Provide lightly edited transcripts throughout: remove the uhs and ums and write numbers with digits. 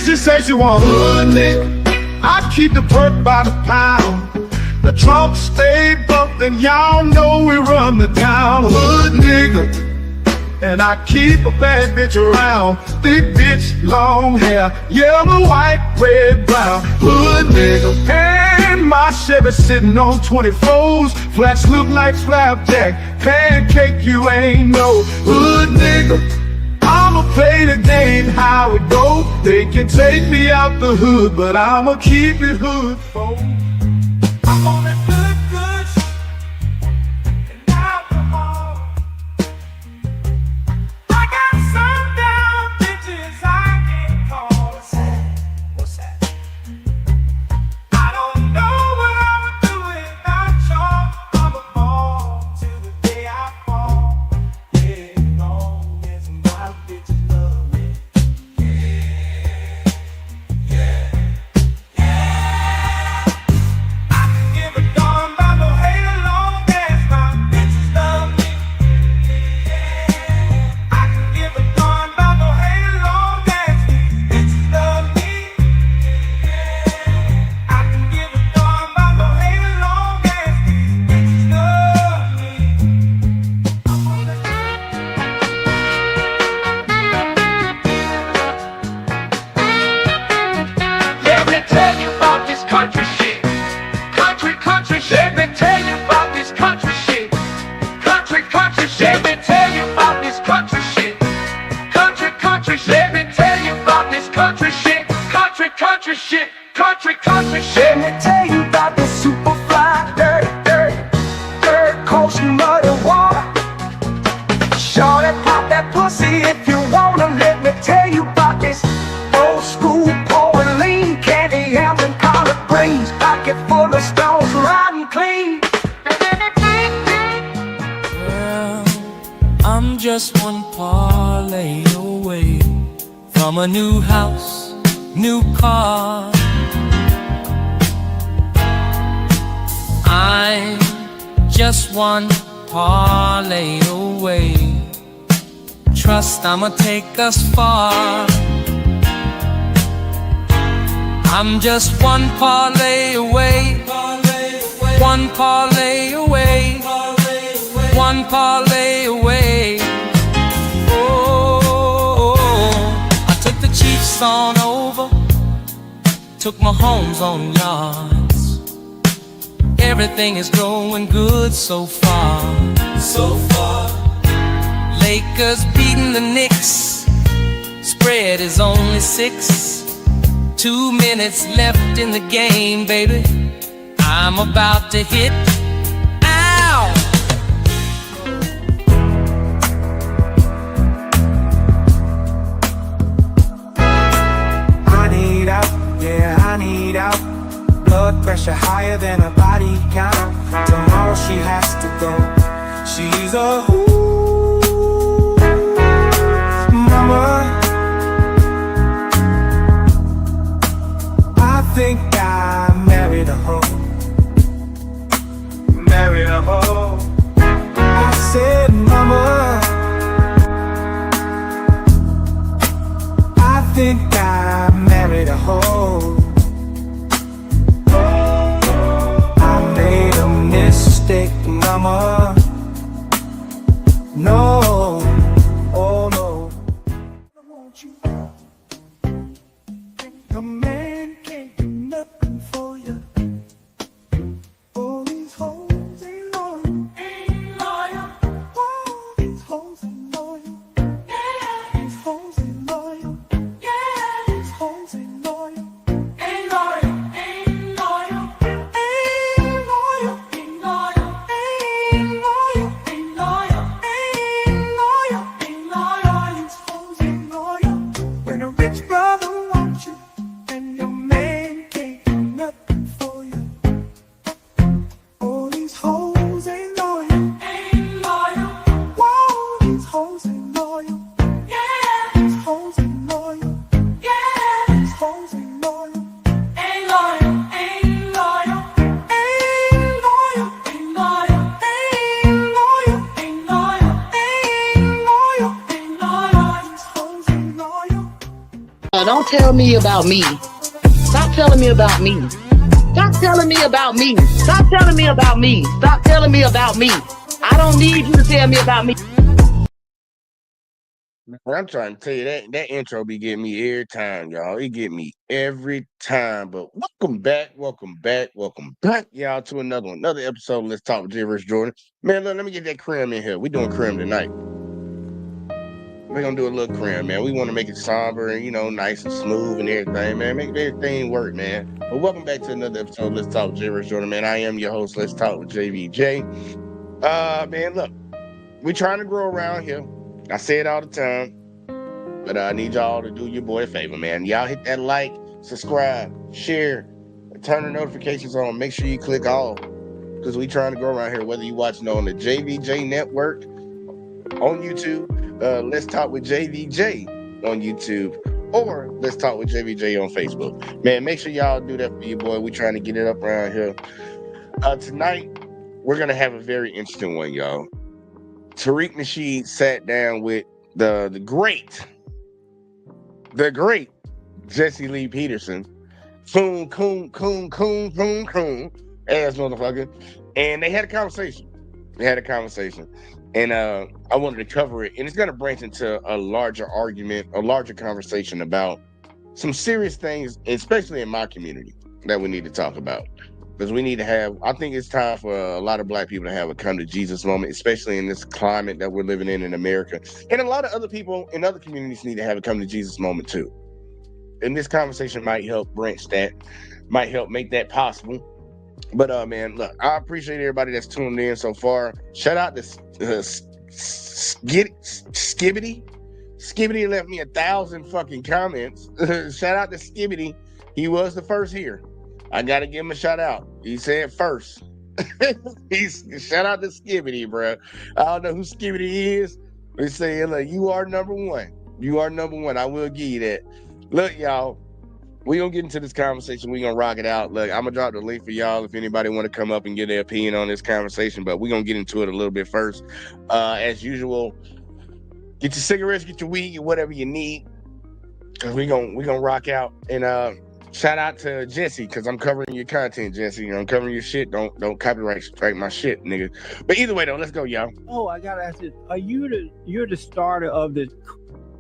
She say she want hood nigga. I keep the perk by the pound. The trunk stay bumped and y'all know we run the town. Hood nigga. And I keep a bad bitch around. Thick bitch, long hair, yellow, white, red, brown. Hood nigga. And my Chevy sitting on 24s. Flats look like flapjack. Pancake, you ain't no hood nigga. I'ma play the game how it go. They can take me out the hood, but I'ma keep it hood, folks. I'm on that good and alcohol. I got some down bitches I can't call. What's that? I don't know what I'ma do without y'all. I'ma fall till the day I fall. Yeah, long as my bitches love me. Yeah. I can give a darn about no hate long as my bitches love me. I can give a darn about no hate long as these bitches love me. I can give a darn about no hate long as these bitches love me. Let me tell you about this country shit. Country shit. Let me tell you about this country shit. Country shit. Let me tell you about this country shit. Country shit. Let me tell you about this country shit. Country shit. Country shit. Let me tell you about this super fly, dirt, coast, muddy water. Shorty, pop that pussy if you wanna. Let me tell you about this old school pouring lean, candy yams and collard greens, pocket full of stones, riding clean. Well, I'm just one parlay away from a new house, new car. I'm just one parlay away. Trust I'ma take us far. I'm just one parlay away. One parlay away. One parlay away. Oh, I took the Chiefs on over. Took my homes on yards. Everything is going good so far. Lakers beating the Knicks. Spread is only 6. 2 minutes left in the game, baby. I'm about to hit. Ow! I need out, yeah, I need out. Blood pressure higher than a body count. Tomorrow she has to go. She's a mama. I think I married a hoe. Married a hoe. I said, mama, I think I married a hoe. I made a mistake, mama. No, oh no. I want you. A man can't do nothing for you. All these hoes ain't loyal. All these hoes ain't loyal. These hoes ain't loyal. These hoes ain't loyal. Ain't loyal. Ain't loyal. Ain't loyal. Ain't loyal. Ain't loyal. Ain't loyal. Ain't loyal. Ain't loyal. These hoes ain't loyal. When a rich brother wants you and your man can't do nothing for you. All these hoes ain't loyal. Ain't loyal. Whoa, these hoes ain't loyal. Yeah, these hoes ain't loyal. Yeah, these hoes ain't loyal. Ain't loyal. Ain't loyal. Ain't loyal. Ain't loyal. Ain't loyal. Ain't loyal. Ain't loyal. Ain't loyal. These hoes ain't loyal. Don't tell me about me. Stop telling me about me. Stop telling me about me. Stop telling me about me. Stop telling me about me. I don't need you to tell me about me. I'm trying to tell you that intro be getting me every time, y'all. It get me every time. But welcome back, y'all, to another episode of Let's Talk with Jay vs. Jordan. Man, look, let me get that crim in here. We doing crim tonight. We're gonna do a little crim, man. We want to make it somber and nice and smooth and everything, man. Make everything work, man. But welcome back to another episode of Let's Talk with Jay vs. Jordan, man. I am your host. Let's Talk with JVJ. Man, look, we trying to grow around here. I say it all the time. But I need y'all to do your boy a favor, man. Y'all hit that like, subscribe, share, turn the notifications on. Make sure you click all, because we trying to go around here, whether you watching on the JVJ Network on YouTube, Let's Talk with JVJ on YouTube, or Let's Talk with JVJ on Facebook. Man, make sure y'all do that for your boy. We trying to get it up around here. Tonight, we're going to have a very interesting one, y'all. Tariq Rasheed sat down with the great Jessie Lee Peterson, coon, ass motherfucker, and they had a conversation. And I wanted to cover it, and it's going to branch into a larger argument, a larger conversation about some serious things, especially in my community, that we need to talk about. Because we need to have, I think it's time for a lot of Black people to have a come to Jesus moment, especially in this climate that we're living in America. And a lot of other people in other communities need to have a come to Jesus moment too. And this conversation might help branch that, might help make that possible. But man, look, I appreciate everybody that's tuned in so far. Shout out to Skibbity. Skibbity left me 1,000 fucking comments. Shout out to Skibbity. He was the first here. I gotta give him a shout out. He said first. Shout out to Skibbity, bro. I don't know who Skibbity is. They say, look, you are number one. You are number one. I will give you that. Look, y'all, we gonna get into this conversation. We gonna rock it out. Look, I'm gonna drop the link for y'all if anybody want to come up and get their opinion on this conversation. But we gonna get into it a little bit first. As usual, get your cigarettes, get your weed, whatever you need, cause we gonna rock out. And shout out to Jessie, because I'm covering your content, Jessie. I'm covering your shit. Don't copyright strike my shit, nigga. But either way, though, let's go, y'all. Oh, I gotta ask you, you're the starter of the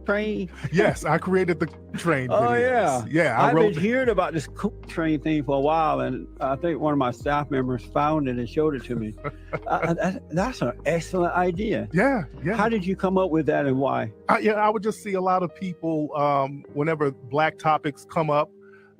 train? Yes, I created the train. Oh, yeah. Yeah, I've been hearing about this train thing for a while, and I think one of my staff members found it and showed it to me. That's an excellent idea. Yeah. How did you come up with that, and why? I would just see a lot of people, whenever Black topics come up,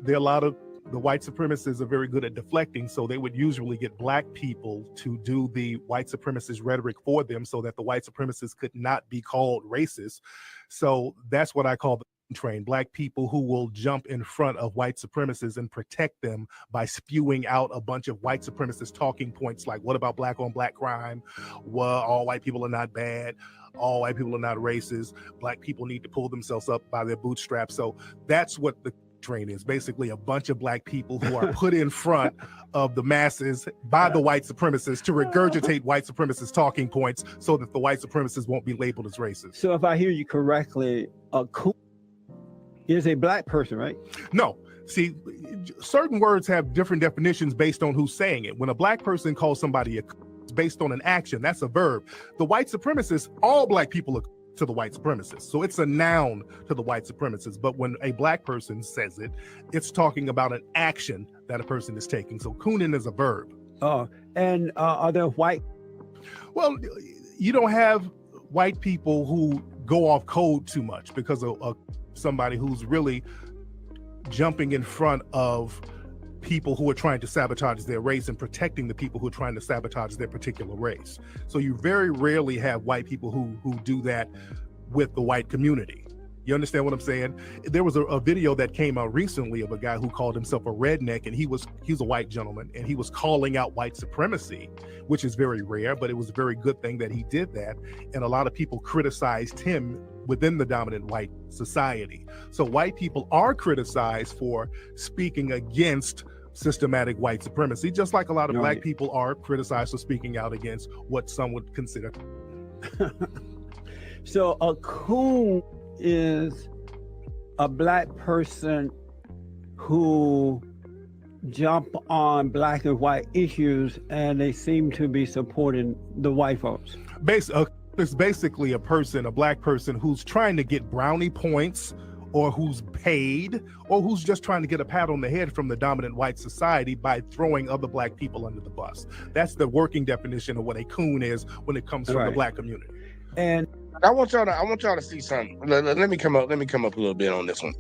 there are a lot of the white supremacists are very good at deflecting, so they would usually get Black people to do the white supremacist rhetoric for them so that the white supremacists could not be called racist. So that's what I call the train. Black people who will jump in front of white supremacists and protect them by spewing out a bunch of white supremacist talking points like, what about Black on Black crime? Well, all white people are not bad. All white people are not racist. Black people need to pull themselves up by their bootstraps. So that's what the train is, basically a bunch of Black people who are put in front of the masses by the white supremacists to regurgitate white supremacist talking points so that the white supremacists won't be labeled as racist. So if I hear you correctly, a coon is a Black person, right? No. See, certain words have different definitions based on who's saying it. When a Black person calls somebody a coon, it's based on an action. That's a verb. The white supremacists, all Black people are to the white supremacists. So it's a noun to the white supremacists. But when a Black person says it, it's talking about an action that a person is taking. So cooning is a verb. Oh, and are there white? Well, you don't have white people who go off code too much because of somebody who's really jumping in front of people who are trying to sabotage their race and protecting the people who are trying to sabotage their particular race. So you very rarely have white people who do that with the white community. You understand what I'm saying? There was a video that came out recently of a guy who called himself a redneck, and he's a white gentleman, and he was calling out white supremacy, which is very rare, but it was a very good thing that he did that. And a lot of people criticized him within the dominant white society. So white people are criticized for speaking against systematic white supremacy, just like a lot of Black people are criticized for speaking out against what some would consider. So a coon is a black person who jump on black and white issues, and they seem to be supporting the white folks. It's basically a black person who's trying to get brownie points, or who's paid, or who's just trying to get a pat on the head from the dominant white society by throwing other black people under the bus. That's the working definition of what a coon is when it comes from the black community. And I want y'all to see something. Let me come up a little bit on this one.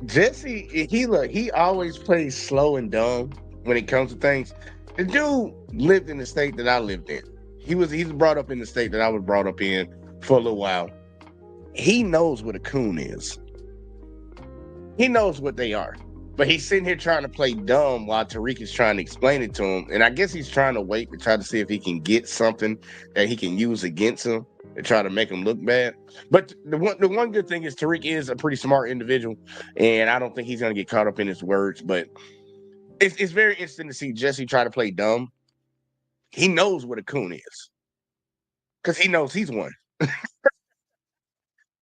Jessie, he always plays slow and dumb when it comes to things. The dude lived in the state that I lived in. He's brought up in the state that I was brought up in for a little while. He knows what a coon is. He knows what they are. But he's sitting here trying to play dumb while Tariq is trying to explain it to him. And I guess he's trying to wait to try to see if he can get something that he can use against him to try to make him look bad. But the one good thing is Tariq is a pretty smart individual, and I don't think he's going to get caught up in his words. But it's very interesting to see Jessie try to play dumb. He knows what a coon is because he knows he's one.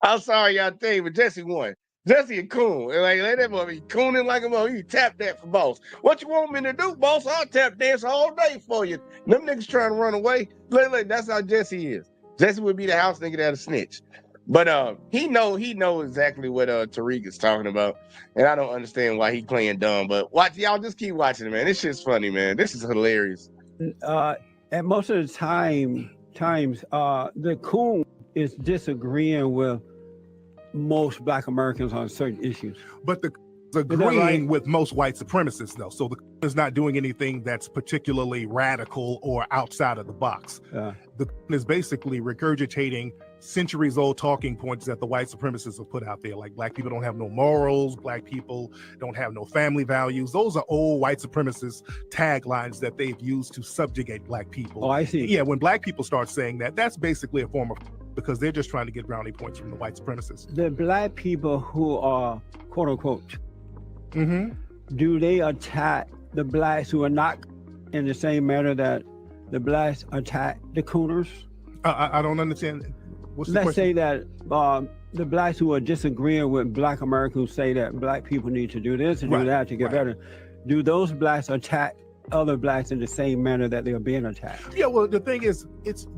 I'm sorry y'all tell you, but Jessie won. Jessie a coon. And like, let that boy be cooning like a mother. You tap that for boss. What you want me to do, boss? I'll tap dance all day for you. Them niggas trying to run away. Look, that's how Jessie is. Jessie would be the house nigga that'll snitch. But he know exactly what Tariq is talking about. And I don't understand why he playing dumb. But y'all just keep watching it, man. This shit's funny, man. This is hilarious. And most of the times, the coon is disagreeing with most black Americans on certain issues. But the agreeing with most white supremacists, though. So the is not doing anything that's particularly radical or outside of the box. The is basically regurgitating centuries-old talking points that the white supremacists have put out there, like black people don't have no morals, black people don't have no family values. Those are old white supremacist taglines that they've used to subjugate black people. Oh, I see. Yeah, when black people start saying that, that's basically a form of, because they're just trying to get brownie points from the white supremacists. The black people who are quote unquote, do they attack the blacks who are not in the same manner that the blacks attack the cooners? I don't understand. What's the Let's question? say that the blacks who are disagreeing with black Americans who say that black people need to do this and do that to get better. Do those blacks attack other blacks in the same manner that they are being attacked? Yeah, well, the thing is,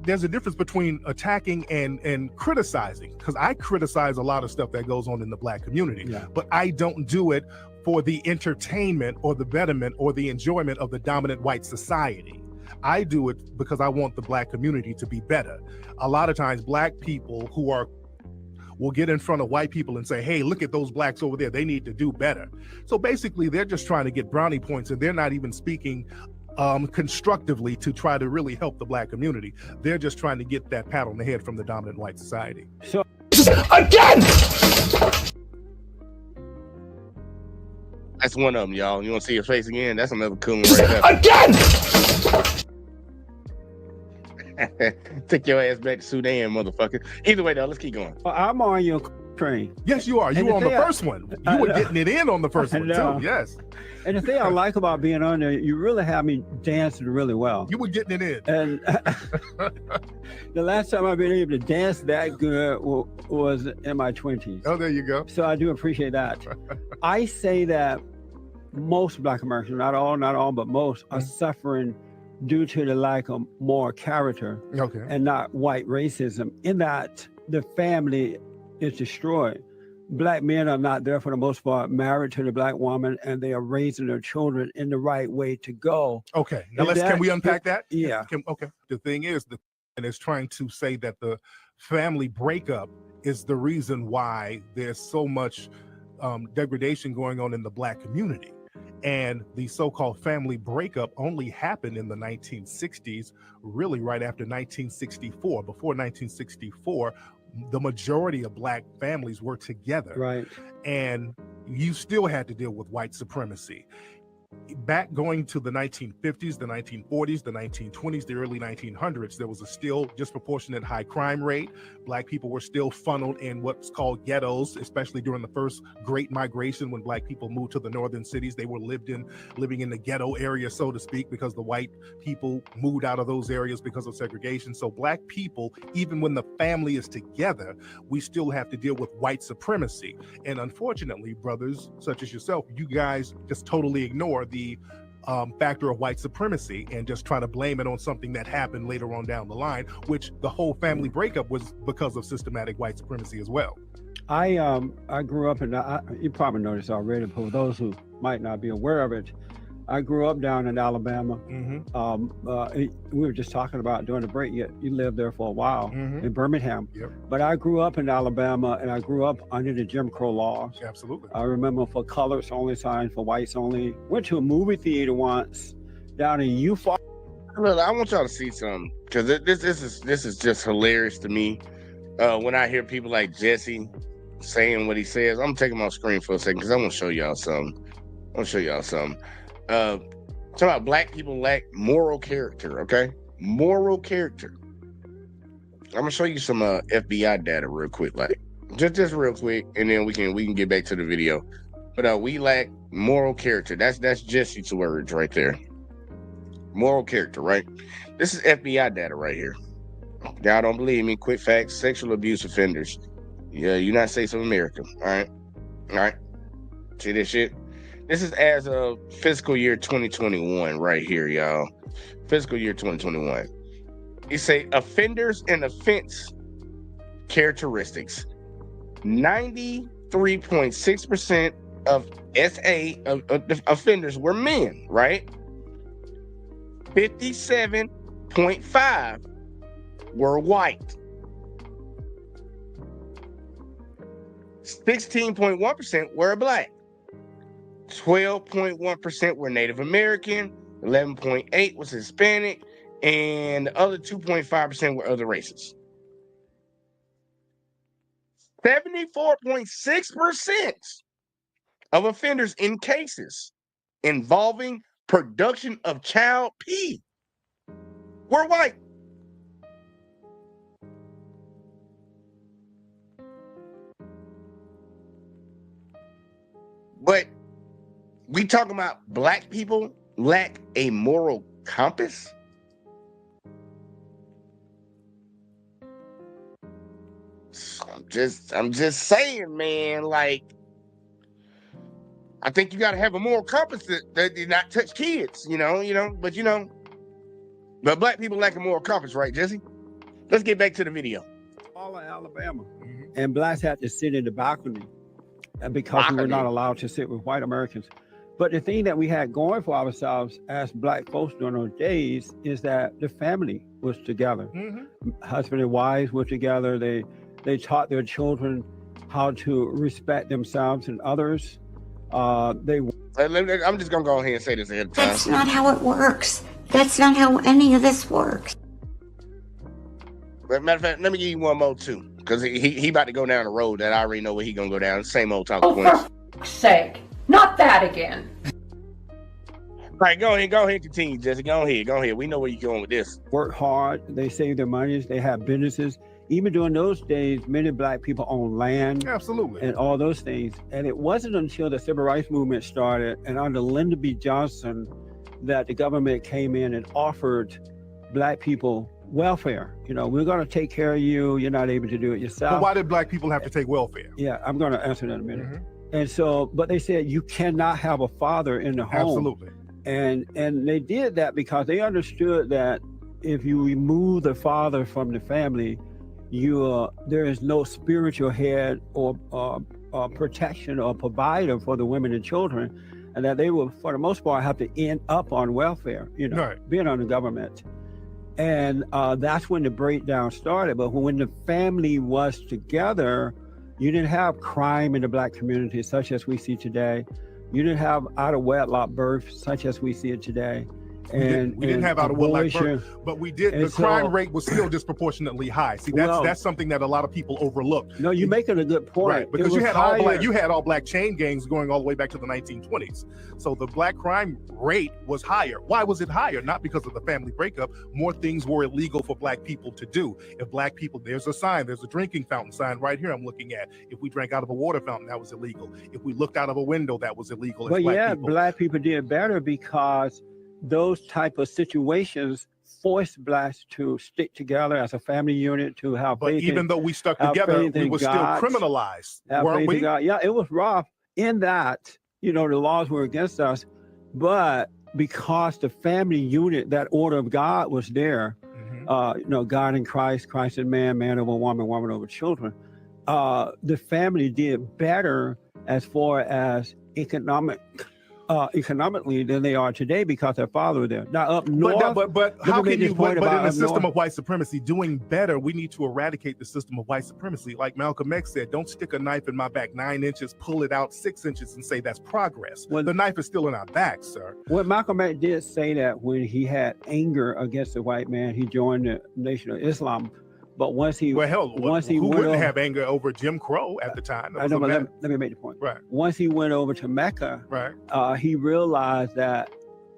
there's a difference between attacking and criticizing, because I criticize a lot of stuff that goes on in the black community, but I don't do it for the entertainment or the betterment or the enjoyment of the dominant white society. I do it because I want the black community to be better. A lot of times black people will get in front of white people and say, hey, look at those blacks over there, they need to do better. So basically they're just trying to get brownie points, and they're not even speaking constructively to try to really help the black community. They're just trying to get that pat on the head from the dominant white society. So again, that's one of them, y'all. You want to see your face again? That's another coon right there. Again! Take your ass back to Sudan, motherfucker. Either way, though, let's keep going. I'm on your train. Yes, you are. You were on the first one. You were getting it in on the first one, too. Yes. And the thing I like about being on there, you really have me dancing really well. You were getting it in. And the last time I've been able to dance that good was in my 20s. Oh, there you go. So I do appreciate that. I say that most black Americans, not all, but most, are suffering due to the lack of moral character and not white racism, in that the family is destroyed. Black men are not there for the most part married to the black woman, and they are raising their children in the right way to go. Okay, now can we unpack that? Yeah. The thing is, and it's trying to say that the family breakup is the reason why there's so much degradation going on in the black community. And the so-called family breakup only happened in the 1960s, really right after 1964. Before 1964, the majority of black families were together. Right. And you still had to deal with white supremacy. back going to the 1950s, the 1940s, the 1920s, the early 1900s, there was a still disproportionate high crime rate. Black people were still funneled in what's called ghettos, especially during the first Great Migration, when Black people moved to the northern cities. They were living in the ghetto area, so to speak, because the white people moved out of those areas because of segregation. So Black people, even when the family is together, we still have to deal with white supremacy. And unfortunately, brothers such as yourself, you guys just totally ignore the factor of white supremacy and just try to blame it on something that happened later on down the line, which the whole family breakup was because of systematic white supremacy as well. I grew up in, you probably know this already, but for those who might not be aware of it, I grew up down in Alabama. We were just talking about during the break, you lived there for a while in Birmingham. Yep. But I grew up in Alabama, and I grew up under the Jim Crow laws. Absolutely. I remember for colors only, signs for whites only. Went to a movie theater once down in Eufaula. Look, I want y'all to see something, because this is just hilarious to me. When I hear people like Jessie saying what he says, I'm taking my screen for a second because I want to show y'all something. Talking about Black people lack moral character, okay? Moral character. I'm gonna show you some FBI data real quick, like just real quick, and then we can get back to the video. But we lack moral character. That's Jesse's words right there. Moral character, right? This is FBI data right here. Y'all don't believe me? Quick facts: sexual abuse offenders. Yeah, United States of America. All right. See this shit? This is as of fiscal year 2021 right here, y'all. Fiscal year 2021. You say offenders and offense characteristics. 93.6% of SA offenders were men, right? 57.5 were white. 16.1% were Black. 12.1% were Native American, 11.8% was Hispanic, and the other 2.5% were other races. 74.6% of offenders in cases involving production of child P were white. But we talking about Black people lack a moral compass? I'm just saying, man, like, I think you gotta have a moral compass that did not touch kids, but Black people lack a moral compass, right, Jesse? Let's get back to the video. All of Alabama. And Blacks had to sit in the balcony because we were not allowed to sit with white Americans. But the thing that we had going for ourselves as Black folks during those days is that the family was together. Husband and wives were together. They taught their children how to respect themselves and others. I'm just gonna go ahead and say this ahead of time. That's not how it works. That's not how any of this works. But matter of fact, let me give you one more too, because he about to go down the road that I already know where he gonna go down. Same old talking points. For fuck's sake, not that again. All right, go ahead, continue, Jesse. Go ahead. We know where you're going with this. Work hard. They save their monies. They have businesses. Even during those days, many Black people owned land. Absolutely. And all those things. And it wasn't until the Civil Rights Movement started and under Lyndon B. Johnson that the government came in and offered Black people welfare. We're going to take care of you. You're not able to do it yourself. But why did Black people have to take welfare? Yeah, I'm going to answer that in a minute. And so, but they said you cannot have a father in the home. Absolutely. And they did that because they understood that if you remove the father from the family, there is no spiritual head or protection or provider for the women and children, and that they will, for the most part, have to end up on welfare, being on the government. And that's when the breakdown started. But when the family was together, you didn't have crime in the Black community such as we see today. You didn't have out of wedlock birth such as we see it today. and we didn't have out of wedlock birth, abortion. but we did. And The crime so- rate was still disproportionately high. See, Well- that's something that a lot of people overlook. No, you're making a good point. Right, because It you was had higher. all black chain gangs going all the way back to the 1920s. So the black crime rate was higher. Why was it higher? Not because of the family breakup. More things were illegal for black people to do. If black people, there's a sign, there's a drinking fountain sign right here I'm looking at. If we drank out of a water fountain, that was illegal. If we looked out of a window, that was illegal. as But black yeah, people. black people did better because those type of situations forced blacks to stick together as a family unit, to have But faith even in, though we stuck have together, faith we in were still God, criminalized, have weren't faith in we? God. Yeah, it was rough in that, the laws were against us, but because the family unit, that order of God was there, God in Christ, Christ in man, man over woman, woman over children, the family did better as far as economically than they are today because their father was there. Now up north, But let me how make can this you? point But in about a up system north. of white supremacy, doing better, we need to eradicate the system of white supremacy. Like Malcolm X said, "Don't stick a knife in my back 9 inches, pull it out 6 inches, and say that's progress." Well- the knife is still in our back, sir. Well, Malcolm X did say that when he had anger against the white man, he joined the Nation of Islam. But once he Well, hell, once he who went wouldn't over, have anger over Jim Crow at the time? That I was know, a but man- let me make the point. Right, Once he went over to Mecca, right. he realized that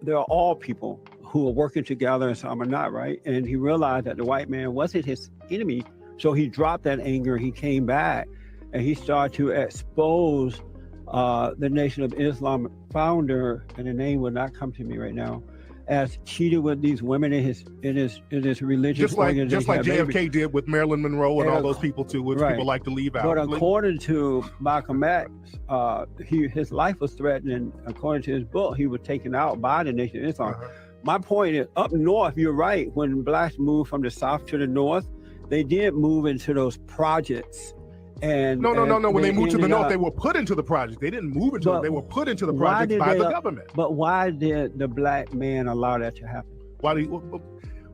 there are all people who are working together and some are not, right? And he realized that the white man wasn't his enemy. So he dropped that anger, he came back, and he started to expose the Nation of Islam founder, and the name will not come to me right now, as cheated with these women in his religious Just like organization. JFK did with Marilyn Monroe and Yeah, all those people too, which right. people like to leave out. But according to Malcolm X, his life was threatened, and according to his book, he was taken out by the Nation of Islam. My point is, up north, you're right. When blacks moved from the south to the north, they did move into those projects. And No. When they moved to the ended north, up- they were put into the project. They didn't move into But it. They were put into the why project did by they- the government. But why did the black man allow that to happen?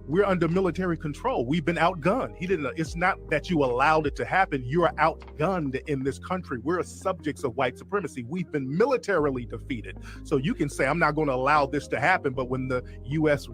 We're under military control. We've been outgunned. It's not that you allowed it to happen. You are outgunned in this country. We're subjects of white supremacy. We've been militarily defeated. So you can say, I'm not going to allow this to happen. But when the U.S.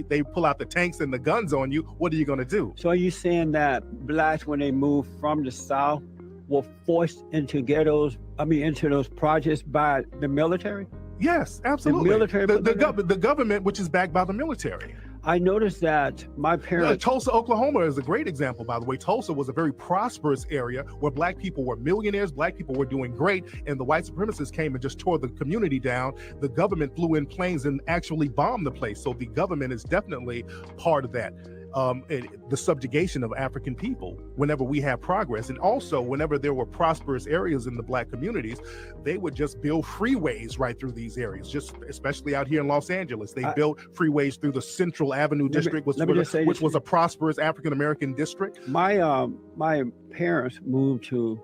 they pull out the tanks and the guns on you, what are you going to do? So are you saying that blacks, when they moved from the south, were forced into ghettos, into those projects by the military? Yes, absolutely. The military put them in? The government, which is backed by the military. I noticed that my parents... Tulsa, Oklahoma is a great example, by the way. Tulsa was a very prosperous area where black people were millionaires, black people were doing great, and the white supremacists came and just tore the community down. The government flew in planes and actually bombed the place. So the government is definitely part of that. The subjugation of African people whenever we have progress. And also whenever there were prosperous areas in the black communities, they would just build freeways right through these areas, just especially out here in Los Angeles. They built freeways through the Central Avenue district, which was a prosperous African-American district. My parents moved to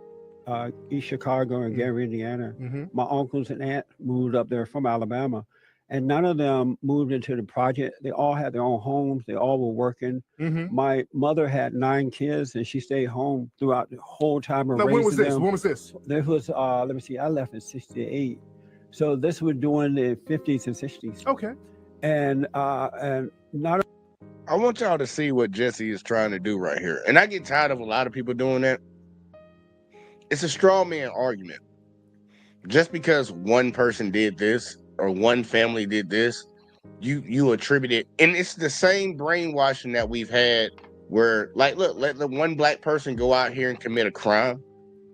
East Chicago and Gary, Indiana. My uncles and aunt moved up there from Alabama. And none of them moved into the project. They all had their own homes. They all were working. My mother had 9 kids, and she stayed home throughout the whole time of raising when was this? them. When was this? This was, let me see, I left in 68. So this was during the 50s and 60s. Okay. And not... I want y'all to see what Jessie is trying to do right here. And I get tired of a lot of people doing that. It's a straw man argument. Just because one person did this, or one family did this, you attribute it. And it's the same brainwashing that we've had where, like, look, let the one black person go out here and commit a crime.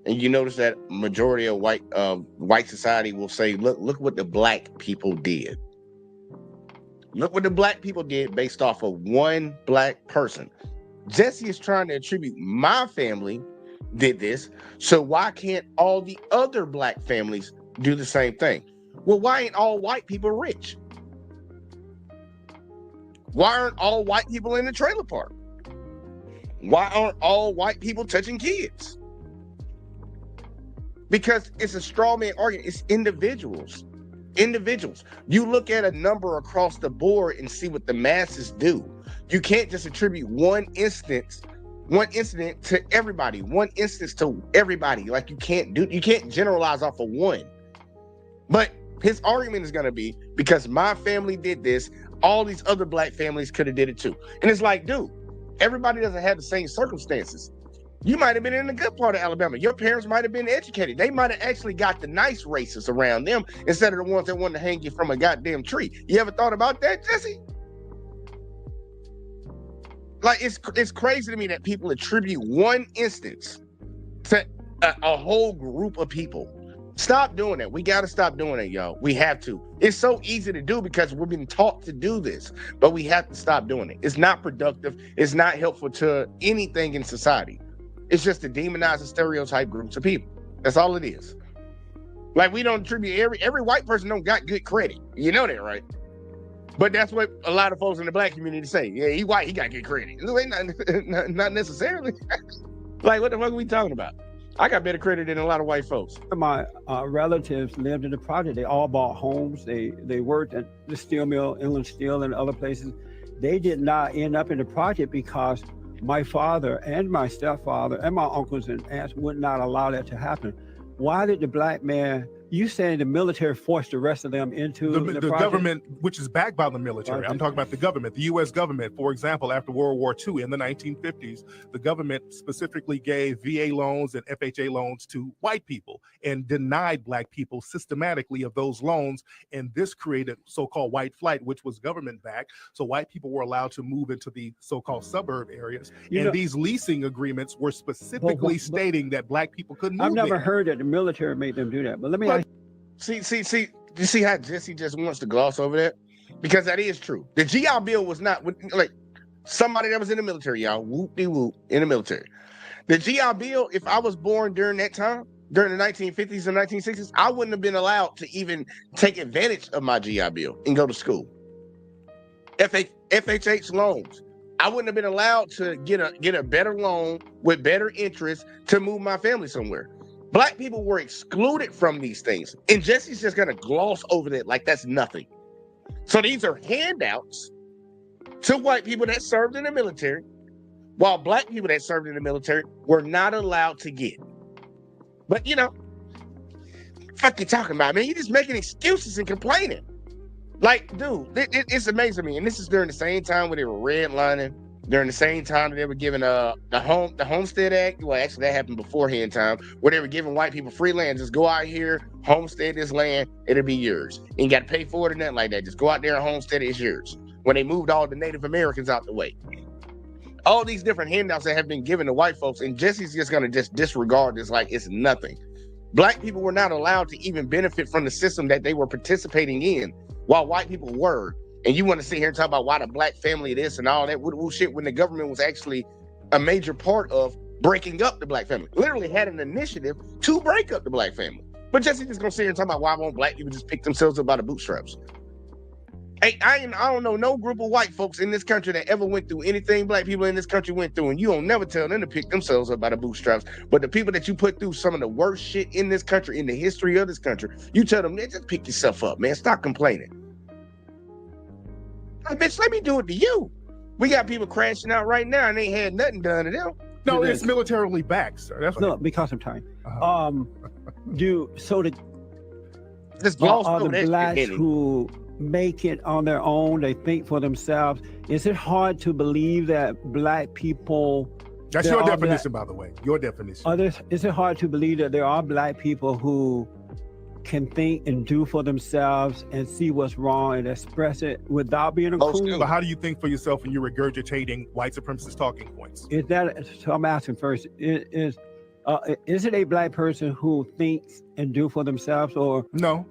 And you notice that majority of white society will say, look what the black people did. Look what the black people did based off of one black person. Jessie is trying to attribute my family did this. So why can't all the other black families do the same thing? Well, why ain't all white people rich? Why aren't all white people in the trailer park? Why aren't all white people touching kids? Because it's a straw man argument. It's individuals. You look at a number across the board and see what the masses do. You can't just attribute one incident to everybody, one instance to everybody. Like you can't generalize off of one. But his argument is going to be, because my family did this, all these other black families could have did it too. And it's like, dude, everybody doesn't have the same circumstances. You might have been in a good part of Alabama. Your parents might have been educated. They might have actually got the nice races around them instead of the ones that wanted to hang you from a goddamn tree. You ever thought about that, Jesse? Like, it's crazy to me that people attribute one instance to a whole group of people. Stop doing that. We got to stop doing it, y'all. We have to. It's so easy to do because we're being taught to do this, but we have to stop doing it. It's not productive. It's not helpful to anything in society. It's just to demonize and stereotype groups of people. That's all it is. Like, we don't attribute every white person don't got good credit. You know that, right? But that's what a lot of folks in the black community say. Yeah, he white, he got good credit. Not necessarily. Like, what the fuck are we talking about? I got better credit than a lot of white folks. My relatives lived in the project. They all bought homes. They worked at the steel mill, Inland Steel, and other places. They did not end up in the project because my father and my stepfather and my uncles and aunts would not allow that to happen. Why did the black man, you saying the military forced the rest of them into the government, which is backed by the military? I'm talking about the government, the U.S. government. For example, after World War II in the 1950s, the government specifically gave VA loans and FHA loans to white people and denied black people systematically of those loans. And this created so-called white flight, which was government backed. So white people were allowed to move into the so-called suburb areas. These leasing agreements were specifically stating that black people couldn't move. I've never heard that the military made them do that. But let me ask you. See, you see how Jessie just wants to gloss over that? Because that is true. The GI Bill was not, like, somebody that was in the military, y'all, whoop-de-whoop, in the military. The GI Bill, if I was born during that time, during the 1950s and 1960s, I wouldn't have been allowed to even take advantage of my GI Bill and go to school. FHH loans. I wouldn't have been allowed to get a better loan with better interest to move my family somewhere. Black people were excluded from these things. And Jesse's just going to gloss over that like that's nothing. So these are handouts to white people that served in the military, while black people that served in the military were not allowed to get. But, you know, fuck you talking about, man? You're just making excuses and complaining. Like, dude, it's amazing to me. And this is during the same time when they were redlining, during the same time that they were giving the Homestead Act. Well, actually, that happened beforehand time, where they were giving white people free land. Just go out here, homestead this land, it'll be yours. You ain't got to pay for it or nothing like that. Just go out there and homestead it, it's yours. When they moved all the Native Americans out the way. All these different handouts that have been given to white folks, and Jesse's just going to just disregard this like it's nothing. Black people were not allowed to even benefit from the system that they were participating in, while white people were. And you want to sit here and talk about why the black family this and all that shit when the government was actually a major part of breaking up the black family. Literally had an initiative to break up the black family. But Jesse just gonna sit here and talk about why won't black people just pick themselves up by the bootstraps? Hey, I don't know no group of white folks in this country that ever went through anything black people in this country went through, and you don't never tell them to pick themselves up by the bootstraps. But the people that you put through some of the worst shit in this country, in the history of this country, you tell them, man, just pick yourself up, man. Stop complaining. Hey, bitch, let me do it to you. We got people crashing out right now and they ain't had nothing done to them. No, it's militarily backed, sir. That's no, because of time. Are the blacks who make it on their own, they think for themselves, is it hard to believe that black people... That's your definition, by the way. Your definition. Is it hard to believe that there are black people who can think and do for themselves and see what's wrong and express it without being a coon? But how do you think for yourself when you're regurgitating white supremacist talking points? Is that, so I'm asking first, is it a black person who thinks and do for themselves, or no?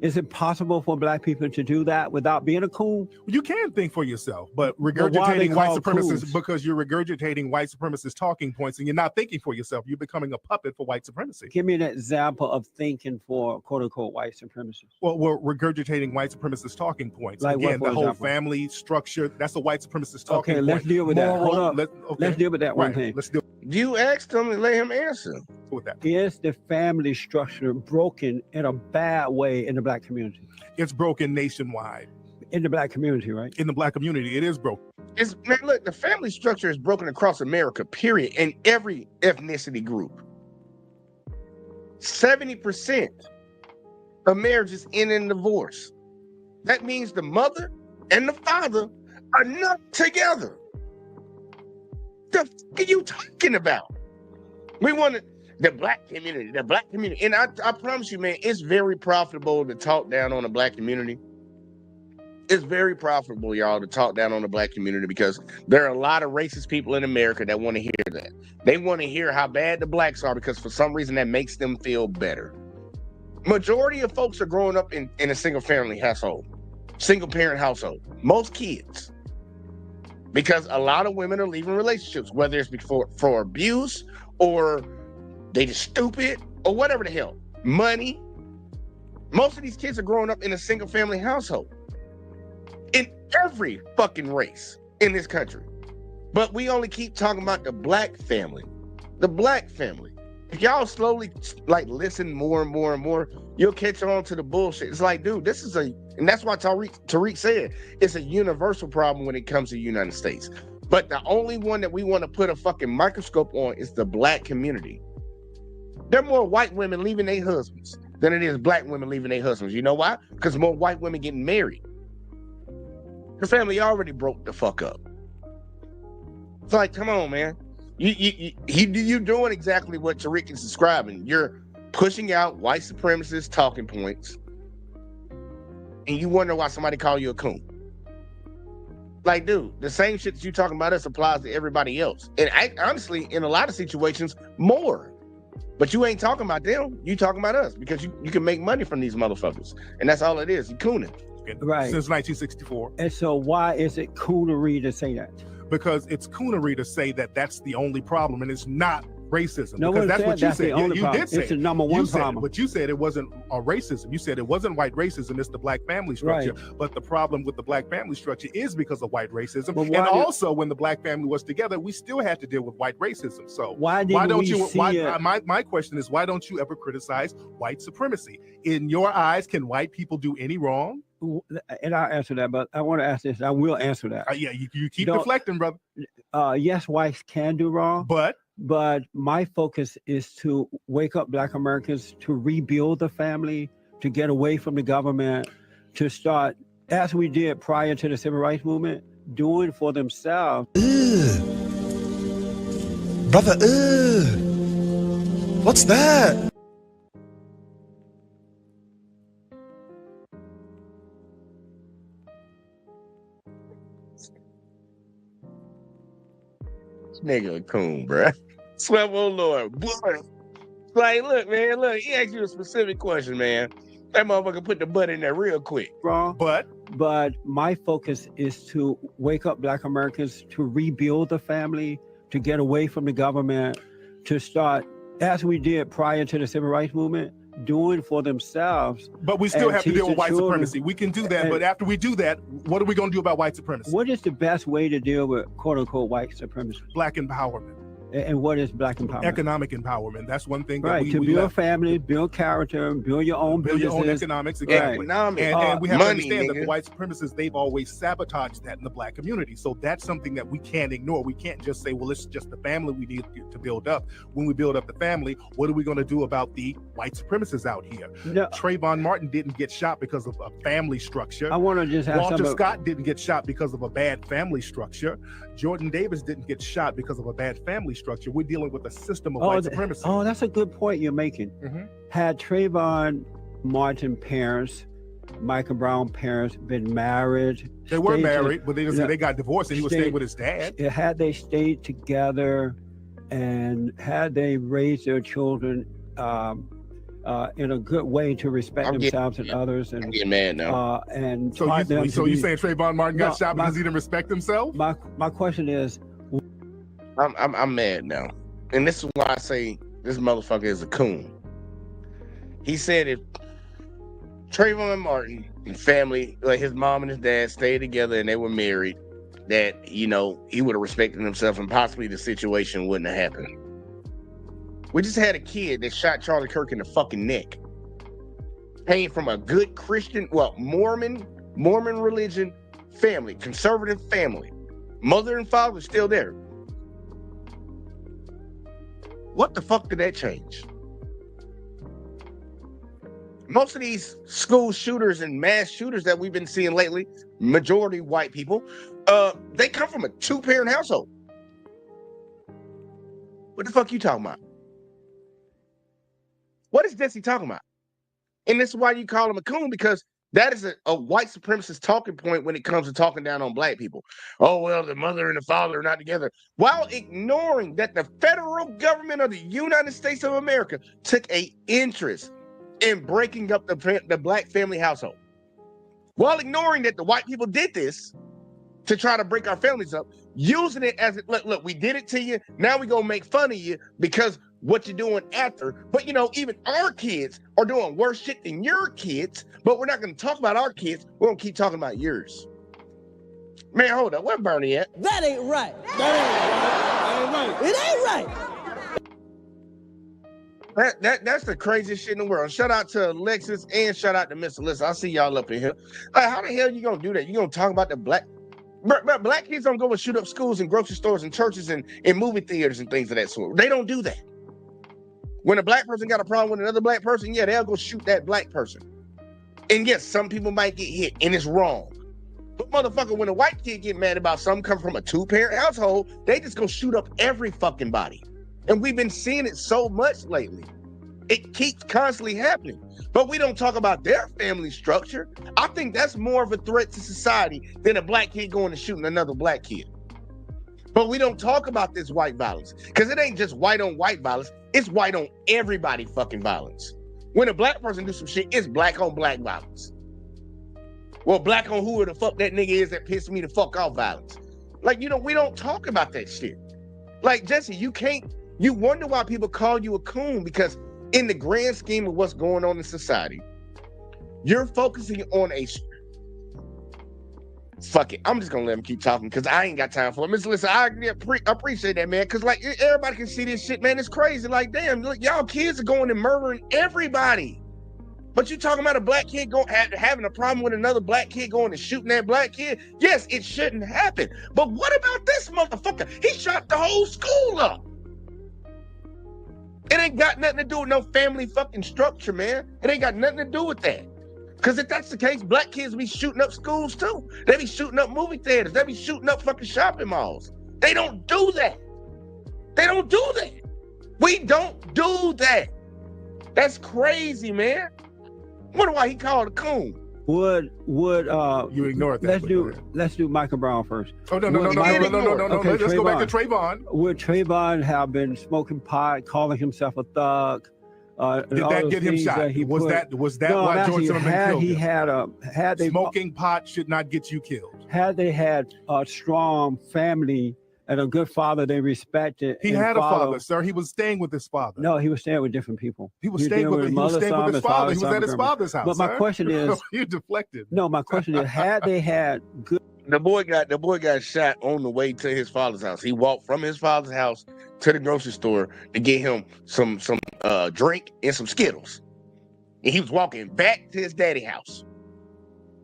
Is it possible for black people to do that without being a coon? You can think for yourself, but regurgitating white supremacists, because you're regurgitating white supremacist talking points and you're not thinking for yourself, you're becoming a puppet for white supremacy. Give me an example of thinking for quote unquote white supremacists. Well, we're regurgitating white supremacist talking points. Like again, what, the whole example? Family structure, that's a white supremacist talking point. Okay, let's deal with that. Hold up. Let's deal with that one thing. Let's deal. You asked him and let him answer. With that. Is the family structure broken in a bad way in the black community? It's broken nationwide. In the black community, right? In the black community, it is broken. Man, look, the family structure is broken across America, period, in every ethnicity group. 70% of marriages end in divorce. That means the mother and the father are not together. The fuck are you talking about? We want the black community. And I promise you, man, it's very profitable to talk down on the black community. It's very profitable, y'all, to talk down on the black community because there are a lot of racist people in America that want to hear that. They want to hear how bad the blacks are because for some reason that makes them feel better. Majority of folks are growing up in a single family household, single parent household. Most kids. Because a lot of women are leaving relationships, whether it's for abuse or they just stupid or whatever the hell. Money. Most of these kids are growing up in a single family household. In every fucking race in this country. But we only keep talking about the black family. The black family. If y'all slowly listen more and more and more, you'll catch on to the bullshit. It's like, dude, this is and that's why Tariq said it's a universal problem when it comes to the United States. But the only one that we want to put a fucking microscope on is the black community. There are more white women leaving their husbands than it is black women leaving their husbands. You know why? Because more white women getting married. Her family already broke the fuck up. It's like, come on, man. You're doing exactly what Tariq is describing. You're pushing out white supremacist talking points, and you wonder why somebody call you a coon. Like, dude, the same shit that you talking about us applies to everybody else. And honestly, in a lot of situations, more. But you ain't talking about them. You talking about us because you can make money from these motherfuckers. And that's all it is. You cooning. Right. Since 1964. And so why is it coonery to say that? Because it's coonery to say that that's the only problem, and it's not racism. No because one that's said what you that's said. the only You problem. did say it's the number one problem. But you said it wasn't racism. You said it wasn't white racism. It's the black family structure. Right. But the problem with the black family structure is because of white racism. And also, when the black family was together, we still had to deal with white racism. So why don't you? My question is, why don't you ever criticize white supremacy? In your eyes, can white people do any wrong? And I'll answer that, but I want to ask this. I will answer that. Yeah, you keep deflecting, brother. Yes, whites can do wrong, but my focus is to wake up black Americans to rebuild the family, to get away from the government, to start, as we did prior to the civil rights movement, doing for themselves. Brother, what's that? Nigga a coon, bruh. Swear, oh Lord, boy. Like, look, man, he asked you a specific question, man. That motherfucker put the butt in there real quick. Wrong. But my focus is to wake up black Americans to rebuild the family, to get away from the government, to start, as we did prior to the civil rights movement, doing for themselves. But we still have to deal with white supremacy. We can do that, but after we do that, what are we going to do about white supremacy? What is the best way to deal with quote-unquote white supremacy? Black empowerment. And what is black empowerment? Economic empowerment. That's one thing. Right, to build a family, build character, build your own businesses. Build your own economics, exactly. Right. And we have to understand that the white supremacists, they've always sabotaged that in the black community. So that's something that we can't ignore. We can't just say, well, it's just the family we need to build up. When we build up the family, what are we going to do about the white supremacists out here? No. Trayvon Martin didn't get shot because of a family structure. I want to just have Walter Scott didn't get shot because of a bad family structure. Jordan Davis didn't get shot because of a bad family structure. We're dealing with a system of white supremacy. Oh, that's a good point you're making. Mm-hmm. Had Trayvon Martin parents, Michael Brown parents been married? They were married, but they got divorced and he was staying with his dad. Had they stayed together and had they raised their children in a good way to respect themselves and others, and I'm getting mad now. And so you saying Trayvon Martin got shot because he didn't respect himself? My question is, I'm mad now, and this is why I say this motherfucker is a coon. He said if Trayvon Martin and family, like his mom and his dad, stayed together and they were married, that he would have respected himself and possibly the situation wouldn't have happened. We just had a kid that shot Charlie Kirk in the fucking neck. Came from a good Christian, Mormon religion family, conservative family. Mother and father still there. What the fuck did that change? Most of these school shooters and mass shooters that we've been seeing lately, majority white people, they come from a 2-parent household. What the fuck you talking about? What is Jessie talking about? And this is why you call him a coon, because that is a white supremacist talking point when it comes to talking down on black people. Oh, well, the mother and the father are not together. While ignoring that the federal government of the United States of America took an interest in breaking up the black family household. While ignoring that the white people did this to try to break our families up, using it as, look, we did it to you. Now we gonna make fun of you because what you're doing after. But, you know, even our kids are doing worse shit than your kids, but we're not going to talk about our kids. We're going to keep talking about yours. Man, hold up. Where Bernie at? That ain't right. That ain't right. It ain't right. That's the craziest shit in the world. Shout out to Alexis and shout out to Miss Alyssa. I see y'all up in here. Like, how the hell you going to do that? You going to talk about the black kids don't go and shoot up schools and grocery stores and churches and movie theaters and things of that sort. They don't do that. When a black person got a problem with another black person, yeah, they'll go shoot that black person. And yes, some people might get hit, and it's wrong. But motherfucker, when a white kid get mad about something come from a 2-parent household, they just go shoot up every fucking body. And we've been seeing it so much lately. It keeps constantly happening. But we don't talk about their family structure. I think that's more of a threat to society than a black kid going and shooting another black kid. But we don't talk about this white violence, because it ain't just white on white violence. It's white on everybody fucking violence. When a black person do some shit, it's black on black violence. Well, black on who the fuck that nigga is that pissed me the fuck off violence. Like, you know, we don't talk about that shit. Like, Jessie, you wonder why people call you a coon, because in the grand scheme of what's going on in society, you're focusing on fuck it. I'm just gonna let him keep talking because I ain't got time for it. Miss Alyssa, I appreciate that, man. Because like everybody can see this shit, man. It's crazy. Like, damn, look, y'all kids are going and murdering everybody. But you talking about a black kid having a problem with another black kid going and shooting that black kid? Yes, it shouldn't happen. But what about this motherfucker? He shot the whole school up. It ain't got nothing to do with no family fucking structure, man. It ain't got nothing to do with that. Because if that's the case, black kids be shooting up schools too. They be shooting up movie theaters. They be shooting up fucking shopping malls. They don't do that. They don't do that. We don't do that. That's crazy, man. Wonder why he called a coon. Would you ignored that? Let's do Michael Brown first. Oh no. Okay, let's go back to Trayvon. Would Trayvon have been smoking pot, calling himself a thug? Did that get him shot? Was that why George Zimmerman killed him? Smoking pot should not get you killed. Had they had a strong family and a good father they respected. He had a father, sir. He was staying with his father. No, he was staying with different people. He was staying with his father. He was at his father's house. But my question is, you deflected. No, my question is, had they had good. The boy got shot on the way to his father's house. He walked from his father's house to the grocery store to get him some drink and some Skittles. And he was walking back to his daddy's house.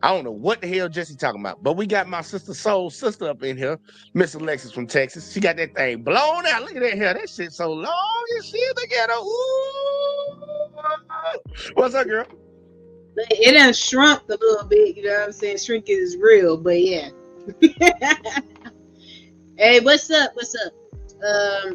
I don't know what the hell Jessie talking about, but we got my soul sister up in here, Miss Alexis from Texas. She got that thing blown out. Look at that hair. That shit so long and shit. Look at her. Ooh. What's up, girl? It done shrunk a little bit, you know what I'm saying? Shrinking is real, but yeah. Hey, what's up?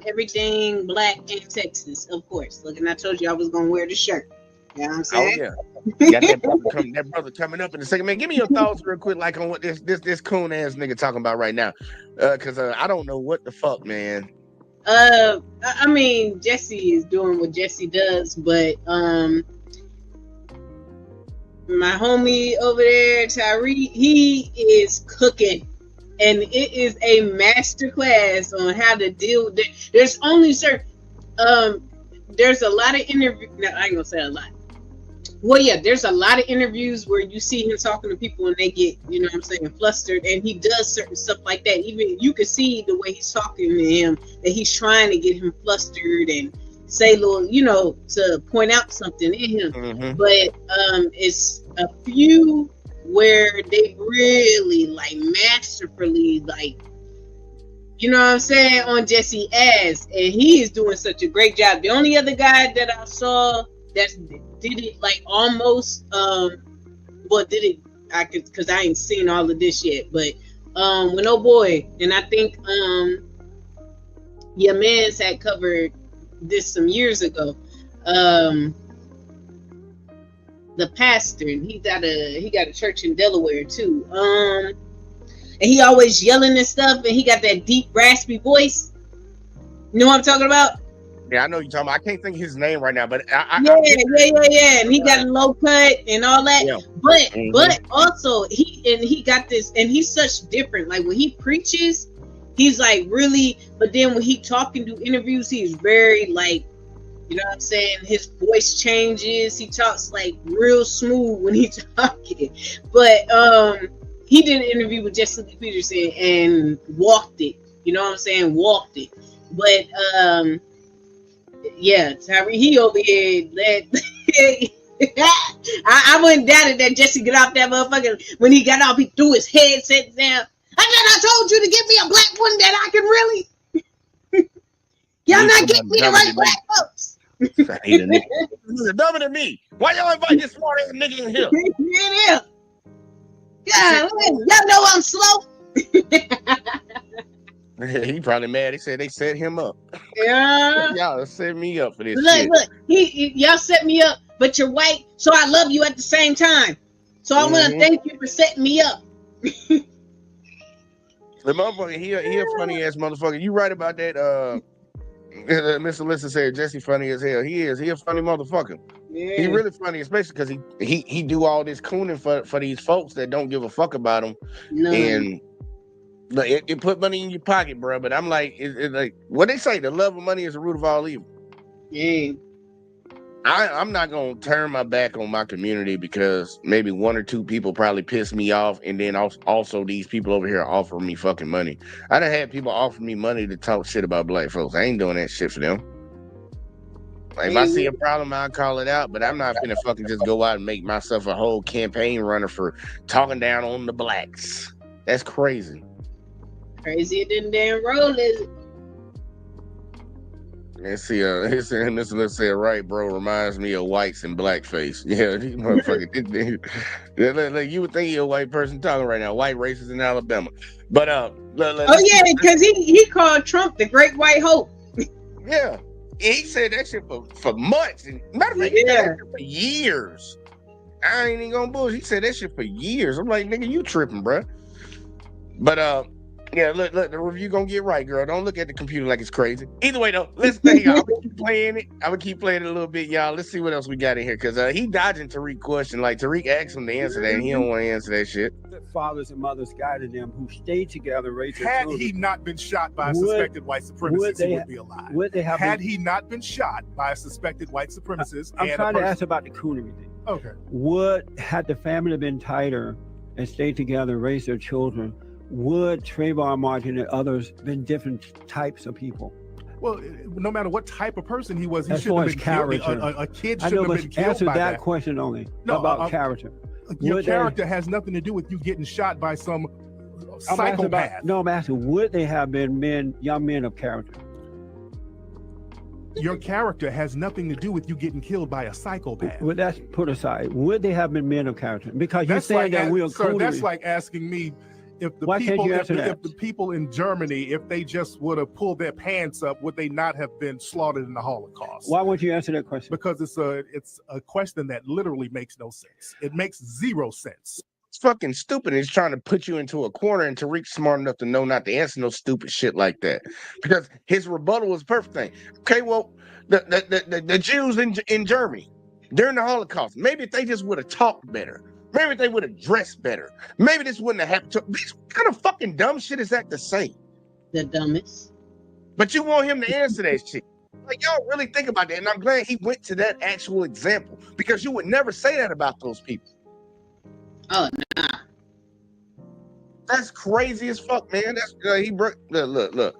Everything black in Texas, of course. Look, and I told you I was gonna wear the shirt. You know what I'm saying? Oh yeah. Got that brother coming up in a second. Man, give me your thoughts real quick, like on what this coon ass nigga talking about right now. Cause I don't know what the fuck, man. I mean, Jessie is doing what Jessie does, but my homie over there, Tariq, he is cooking, and it is a master class on how to deal with it. There's only certain, there's a lot of interviews. No, I ain't gonna say a lot. Well, yeah, there's a lot of interviews where you see him talking to people and they get, you know what I'm saying, flustered, and he does certain stuff like that. Even you can see the way he's talking to him that he's trying to get him flustered and say little, you know, to point out something in him. Mm-hmm. But it's a few where they really like masterfully, like, you know what I'm saying, on Jessie ass, and he is doing such a great job. The only other guy that I saw that's did it like almost well, did it, I could, because I ain't seen all of this yet, but when oh boy, and I think your man's had covered this some years ago, the pastor, and he got a church in Delaware too, and he always yelling and stuff, and he got that deep raspy voice. You know what I'm talking about? Yeah, I know you're talking about. I can't think of his name right now, but yeah. And he got a low cut and all that. Yeah. But also he got this, and he's such different. Like when he preaches, he's like really. But then when he talking to interviews, he's very like, you know what I'm saying. His voice changes. He talks like real smooth when he's talking. But he did an interview with Jessie Peterson and walked it. You know what I'm saying? Walked it. But yeah, Tariq, he over here I wouldn't doubt it that Jessie get off that motherfucker. When he got off, he threw his headset down. I told you to give me a black one that I can really. Y'all not getting me the right black folks. He's dumber than me. Why y'all invite this smart ass nigga in here? Yeah. God, y'all know I'm slow. He probably mad. He said they set him up. Yeah. Y'all set me up for this look, shit. Look, y'all set me up, but you're white, so I love you at the same time. So I want to thank you for setting me up. The motherfucker, he a funny ass motherfucker. You right about that. Mr. Listen said Jessie funny as hell. He is. He a funny motherfucker. Yeah. He really funny, especially because he do all this cooning for these folks that don't give a fuck about him. No. And it put money in your pocket, bro. But I'm like, it's like what they say: the love of money is the root of all evil. Yeah. I'm not gonna turn my back on my community because maybe one or two people probably piss me off, and then also these people over here offer me fucking money. I done had people offer me money to talk shit about black folks. I ain't doing that shit for them. Like, if I see a problem, I'll call it out, but I'm not finna fucking just go out and make myself a whole campaign runner for talking down on the blacks. That's crazy. Crazier than damn road, is it? Let's see, let's say right, bro, reminds me of whites and blackface. Yeah, these motherfuckers. You would think you're a white person talking right now, white racists in Alabama. But oh yeah, because he called Trump the Great White Hope. Yeah, he said that shit for months. And matter of fact, he said that shit for years. I ain't even gonna bullshit. He said that shit for years. I'm like, nigga, you tripping, bro. But yeah, look, the review gonna get right, girl. Don't look at the computer like it's crazy. Either way, though, let's stay here. I'm gonna keep playing it. I'm gonna keep playing it a little bit, y'all. Let's see what else we got in here, because he dodging Tariq's question. Like, Tariq asked him to answer that, and he don't want to answer that shit. Fathers and mothers guided them who stayed together, raised their Had children. he not been shot by a suspected white supremacist, he would be alive. Had he not been shot by a suspected white supremacist, I'm trying to ask about the coonery thing. Okay. Had the family been tighter and stayed together, raised their children, would Trayvon Martin and others been different types of people? Well, no matter what type of person he was, he as shouldn't far have as been character. killed. A kid shouldn't have been killed answer by that question only. No, about character. Your character has nothing to do with you getting shot by some psychopath. I'm asking, would they have been young men of character? Your character has nothing to do with you getting killed by a psychopath. Well, that's put aside. Would they have been men of character? Because you're saying that we're sir, that's like asking me if the people in Germany, if they just would have pulled their pants up, would they not have been slaughtered in the Holocaust? Why won't you answer that question? Because it's a question that literally makes no sense. It makes zero sense. It's fucking stupid. It's trying to put you into a corner, and Tariq's smart enough to know not to answer no stupid shit like that. Because his rebuttal was perfect thing. Okay, well, the Jews in Germany during the Holocaust, maybe if they just would have talked better. Maybe they would have dressed better. Maybe this wouldn't have happened to them. What kind of fucking dumb shit is that to say? The dumbest. But you want him to answer that shit. Like, y'all really think about that. And I'm glad he went to that actual example, because you would never say that about those people. Oh, nah. That's crazy as fuck, man. That's he broke. Look.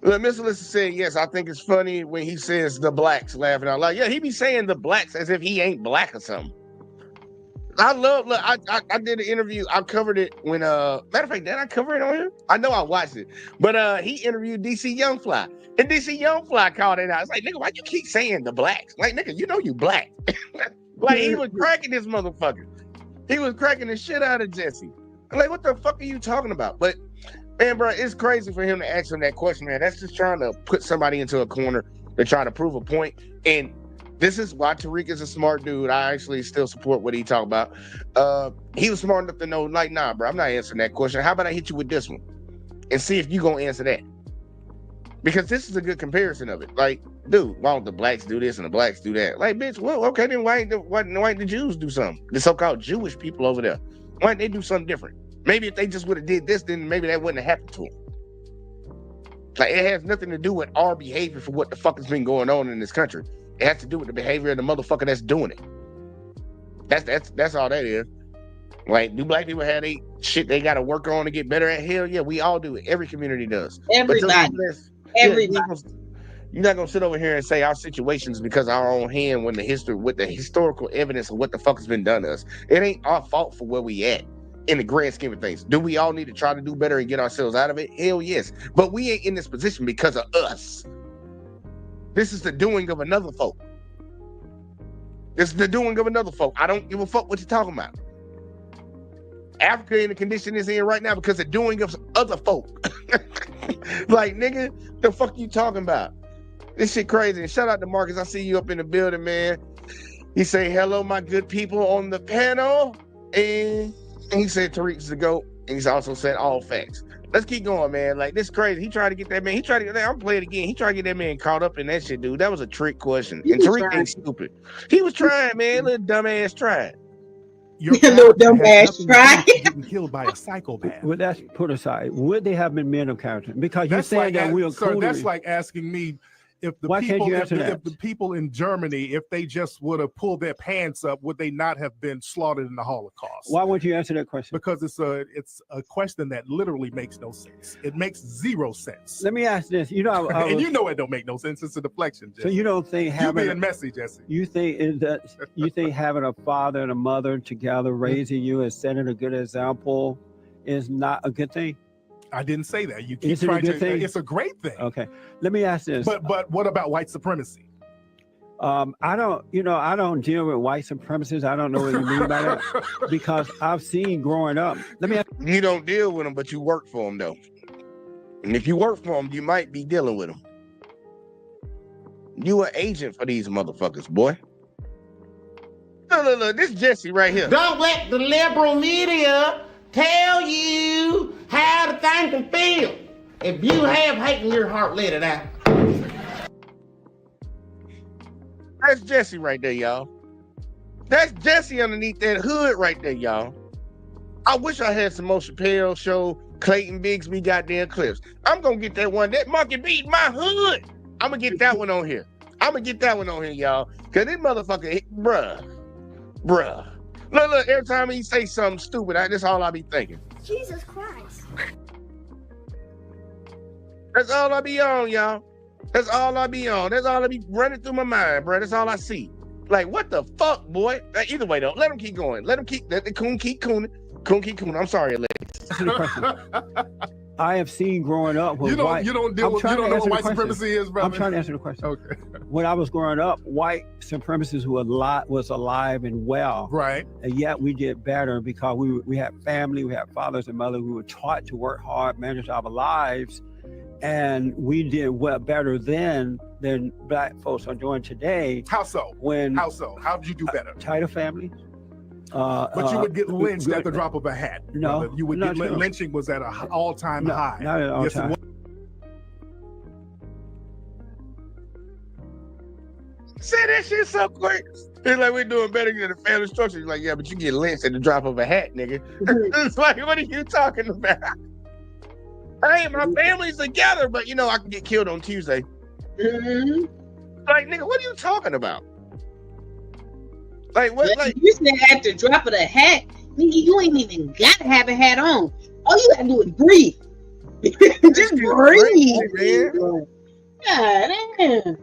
Mr. Listen said, yes, I think it's funny when he says the blacks, laughing out loud. Yeah, he be saying the blacks as if he ain't black or something. I did an interview. I covered it when matter of fact, did I cover it on here? I know I watched it. But he interviewed DC Youngfly. And DC Youngfly called it out. It's like, nigga, why you keep saying the blacks? Like, nigga, you know you black. Like, he was cracking this motherfucker. He was cracking the shit out of Jessie. I'm like, what the fuck are you talking about? But, man, bro, it's crazy for him to ask him that question, man. That's just trying to put somebody into a corner to try to prove a point. And this is why Tariq is a smart dude. I actually still support what he talked about. He was smart enough to know, like, nah, bro, I'm not answering that question. How about I hit you with this one and see if you gonna answer that? Because this is a good comparison of it. Like, dude, why don't the blacks do this and the blacks do that? Like, bitch, well, okay, then why ain't the Jews do something? The so-called Jewish people over there. Why didn't they do something different? Maybe if they just would have did this, then maybe that wouldn't have happened to them. Like, it has nothing to do with our behavior for what the fuck has been going on in this country. It has to do with the behavior of the motherfucker that's doing it. That's all that is. Like, do black people have shit they got to work on to get better at? Hell yeah, we all do it. Every community does. Everybody. You're not gonna sit over here and say our situations because of our own hand with the historical evidence of what the fuck has been done to us. It ain't our fault for where we at in the grand scheme of things. Do we all need to try to do better and get ourselves out of it? Hell yes. But we ain't in this position because of us. This is the doing of another folk. This is the doing of another folk. I don't give a fuck what you're talking about. Africa in the condition it's in right now because of doing of other folk. Like, nigga, the fuck you talking about? This shit crazy. And shout out to Marcus. I see you up in the building, man. He say, hello, my good people on the panel. And he said Tariq's the GOAT. And he's also said all facts. Let's keep going, man. Like, this is crazy. He tried to get that man. I'm playing it again. He tried to get that man caught up in that shit, dude. That was a trick question. And Tariq ain't stupid. He was trying, man. Little dumbass tried. Your little dumbass tried. Getting killed by a psychopath. Well, that's put aside. Would they have been men of character? Because you're saying that we are sir, that's like asking me if the people in Germany, if they just would have pulled their pants up, would they not have been slaughtered in the Holocaust? Why won't you answer that question? Because it's a question that literally makes no sense. It makes zero sense. Let me ask this. You know, and you know it don't make no sense. It's a deflection. Jesse. So you don't think having being messy, Jesse? You think having a father and a mother together raising you and setting a good example is not a good thing? I didn't say that. You keep trying to. It's a great thing. Okay, let me ask this. But what about white supremacy? I don't deal with white supremacists. I don't know what you mean by that because I've seen growing up. You don't deal with them, but you work for them though. And if you work for them, you might be dealing with them. You an agent for these motherfuckers, boy. Look, this Jessie right here. Don't let the liberal media tell you how to think and feel. If you have hate in your heart, let it out. That's Jessie right there, y'all. That's Jessie underneath that hood right there, y'all. I wish I had some more Chappelle Show, Clayton Bigsby goddamn clips. I'm gonna get that one. That monkey beat my hood. I'm gonna get that one on here. Y'all. Cause this motherfucker, bruh. Look, every time he say something stupid, that's all I be thinking. Jesus Christ. That's all I be on, y'all. That's all I be running through my mind, bro. That's all I see. Like, what the fuck, boy? Either way, though, let him keep going. Let the coon keep cooning. I'm sorry, Alex. I have seen growing up with you don't know what white supremacy is, brother. I'm trying to answer the question. Okay. When I was growing up, white supremacists was alive and well. Right. And yet we did better because we had family, we had fathers and mothers. We were taught to work hard, manage our lives, and we did better then than black folks are doing today. How so? How so? How did you do better? Tighter families. But you would get lynched at the drop of a hat. No, brother. You would get lynching was at an all-time high. Not at all time. Say that shit so quick. It's like we're doing better than the family structure. You're like, yeah, but you get lynched at the drop of a hat, nigga. It's like, what are you talking about? Hey, my family's together, but I can get killed on Tuesday. Mm-hmm. Like, nigga, what are you talking about? Like, what? Like, you said at the drop of the hat, nigga, you ain't even gotta have a hat on. All you gotta do is breathe. Just breathe, man. God damn.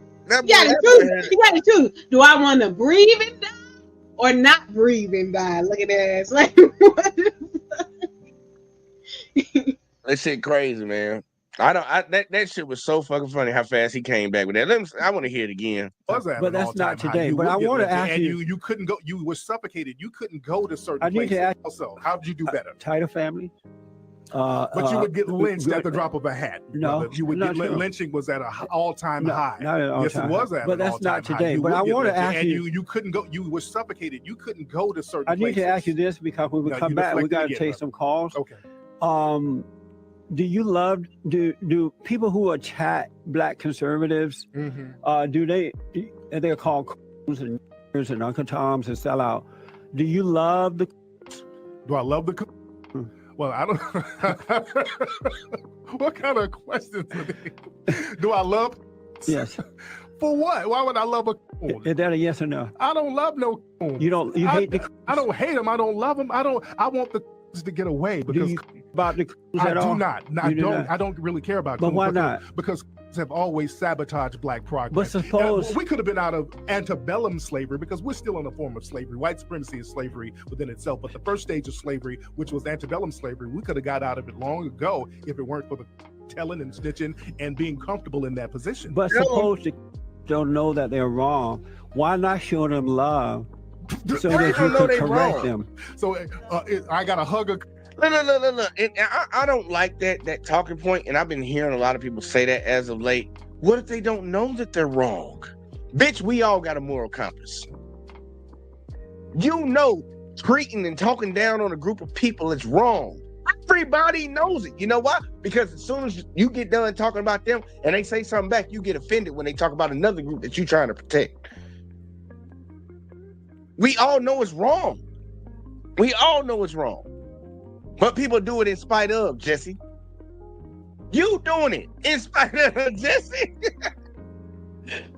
You gotta choose. Do I want to breathe and die or not breathe and die? Look at that ass. Like, what the fuck? That shit crazy, man. That shit was so fucking funny how fast he came back with that. I want to hear it again. But that's not today. But I want to ask you. You couldn't go. You were suffocated. You couldn't go to certain I need places. to ask. Also, how did you do better? Tighter family. But you would get lynched at the drop of a hat. No, you would get lynching was at an all-time high. Not at all yes, time it was high. at But an that's all-time not today. high. But I want to ask you. You couldn't go. You were suffocated. You couldn't go to certain I need places. to ask you this because when we come back, we got to take some calls. Okay. Do you love do people who attack black conservatives? Do they're called coons and niggers and Uncle Toms and sellout? Do you love the? Do I love the? Well, I don't. What kind of questions are they? Do I love? Yes. For what? Why would I love a coon? Is that a yes or no? I don't love no coon. You don't. You hate the. I don't hate them. I don't love them. I want the coons to get away because about the coons at all? I do not. I don't really care about. But why not? Because have always sabotaged black progress. But suppose we could have been out of antebellum slavery because we're still in a form of slavery. White supremacy is slavery within itself. But the first stage of slavery, which was antebellum slavery, we could have got out of it long ago if it weren't for the telling and snitching and being comfortable in that position. But suppose they don't know that they're wrong. Why not show them love so that you can correct them? So I got to hug a. Look. I don't like that talking point, and I've been hearing a lot of people say that as of late. What if they don't know that they're wrong? Bitch, we all got a moral compass. You know, treating and talking down on a group of people is wrong. Everybody knows it. You know why? Because as soon as you get done talking about them and they say something back, you get offended when they talk about another group that you're trying to protect. We all know it's wrong. We all know it's wrong. But people do it in spite of, Jessie. You doing it in spite of, Jessie.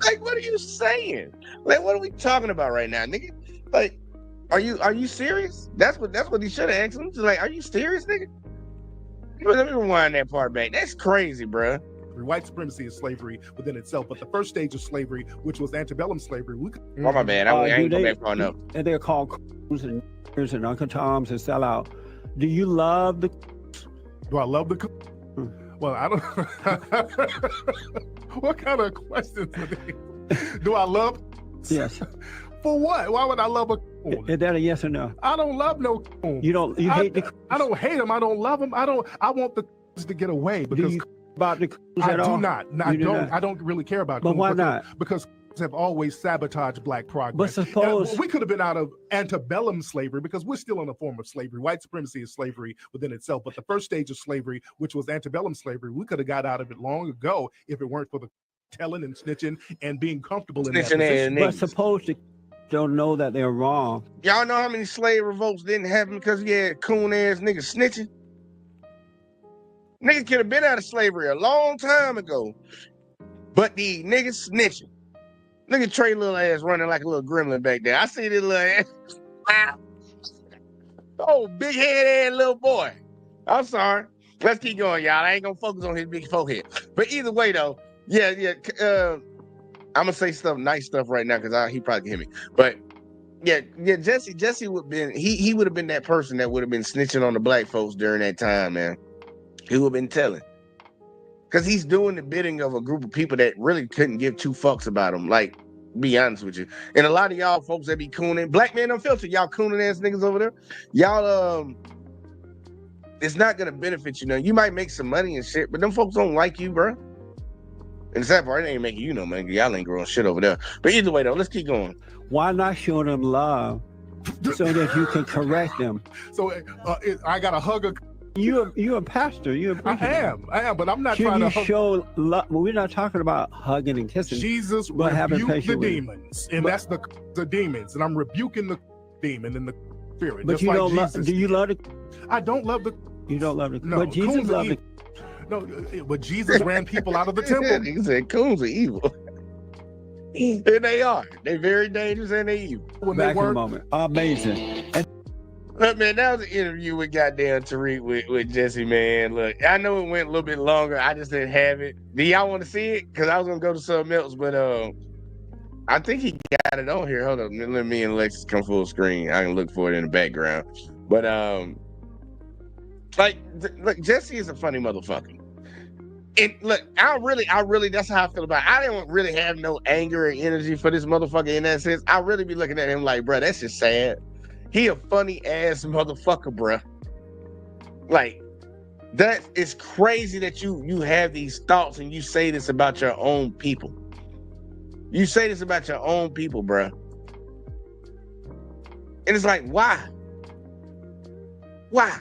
Like, what are you saying? Like, what are we talking about right now, nigga? Like, are you serious? That's what he should have asked him. Just like, are you serious, nigga? Let me rewind that part back. That's crazy, bruh. White supremacy is slavery within itself, but the first stage of slavery, which was antebellum slavery, Oh my bad, I ain't go back far enough. And they're called coons and niggers and Uncle Toms and sellout. Do you love the? Do I love the? Well, I don't. What kind of questions are they? Do I love? Yes. For what? Why would I love a coon? Is that a yes or no? I don't love no coon. You don't. You hate the. I don't hate them. I don't love them. I want the coons to get away because. About the coons at all? I do not. I don't really care about. But why not? Because have always sabotaged black progress. But suppose we could have been out of antebellum slavery because we're still in a form of slavery. White supremacy is slavery within itself. But the first stage of slavery, which was antebellum slavery, we could have got out of it long ago if it weren't for the telling and snitching and being comfortable in that position. But suppose they don't know that they're wrong. Y'all know how many slave revolts didn't happen because we had coon ass niggas snitching? Niggas could have been out of slavery a long time ago. But the niggas snitching. Look at Trey little ass running like a little gremlin back there. I see this little ass. Oh, big head ass little boy. I'm sorry. Let's keep going, y'all. I ain't gonna focus on his big forehead. But either way, though, yeah. I'm gonna say nice stuff right now because he probably can hear me. But yeah, Jessie would have been he would have been that person that would have been snitching on the black folks during that time, man. He would have been telling. Because he's doing the bidding of a group of people that really couldn't give two fucks about him. Like, be honest with you. And a lot of y'all folks that be cooning, Black Man Unfiltered, y'all cooning ass niggas over there. Y'all, it's not going to benefit you. Now, you might make some money and shit, but them folks don't like you, bro. And the sad part, it ain't making you no money. Y'all ain't growing shit over there. But either way, though, let's keep going. Why not show them love so that you can correct them? So I got to hug a... You're a pastor. I am, but I'm not trying to show love. Well, we're not talking about hugging and kissing. Jesus rebuked the demons, and that's the demons, and I'm rebuking the demon in the spirit. But you don't love. Do you love the? I don't love the. You don't love the. No, but Jesus loved the. No, but Jesus ran people out of the temple. He said coons are evil. And they are. They're very dangerous and they evil. Back in a moment. Amazing. And look, man, that was an interview with goddamn Tariq with Jessie, man. Look, I know it went a little bit longer. I just didn't have it. Do y'all want to see it? Because I was going to go to something else, but I think he got it on here. Hold up. Let me and Alexis come full screen. I can look for it in the background. But, look, Jessie is a funny motherfucker. And look, I really, that's how I feel about it. I don't really have no anger or energy for this motherfucker in that sense. I really be looking at him like, bro, that's just sad. He a funny ass motherfucker, bro. Like, that is crazy that you have these thoughts and you say this about your own people. You say this about your own people, bro. And it's like, why? Why?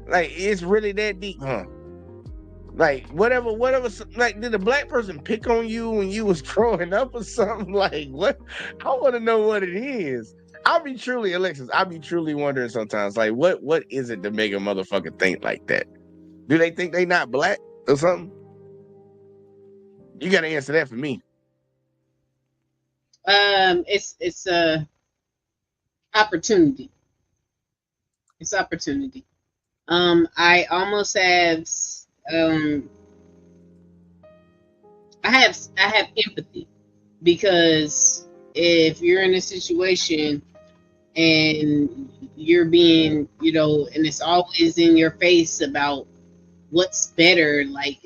Like, it's really that deep, huh? Like, whatever, like, did a black person pick on you when you was growing up or something? Like, what? I want to know what it is. Alexis, I'll be truly wondering sometimes, like, what is it to make a motherfucker think like that? Do they think they not black or something? You got to answer that for me. It's opportunity. It's opportunity. I almost have I have empathy, because if you're in a situation and you're being, and it's always in your face about what's better, like,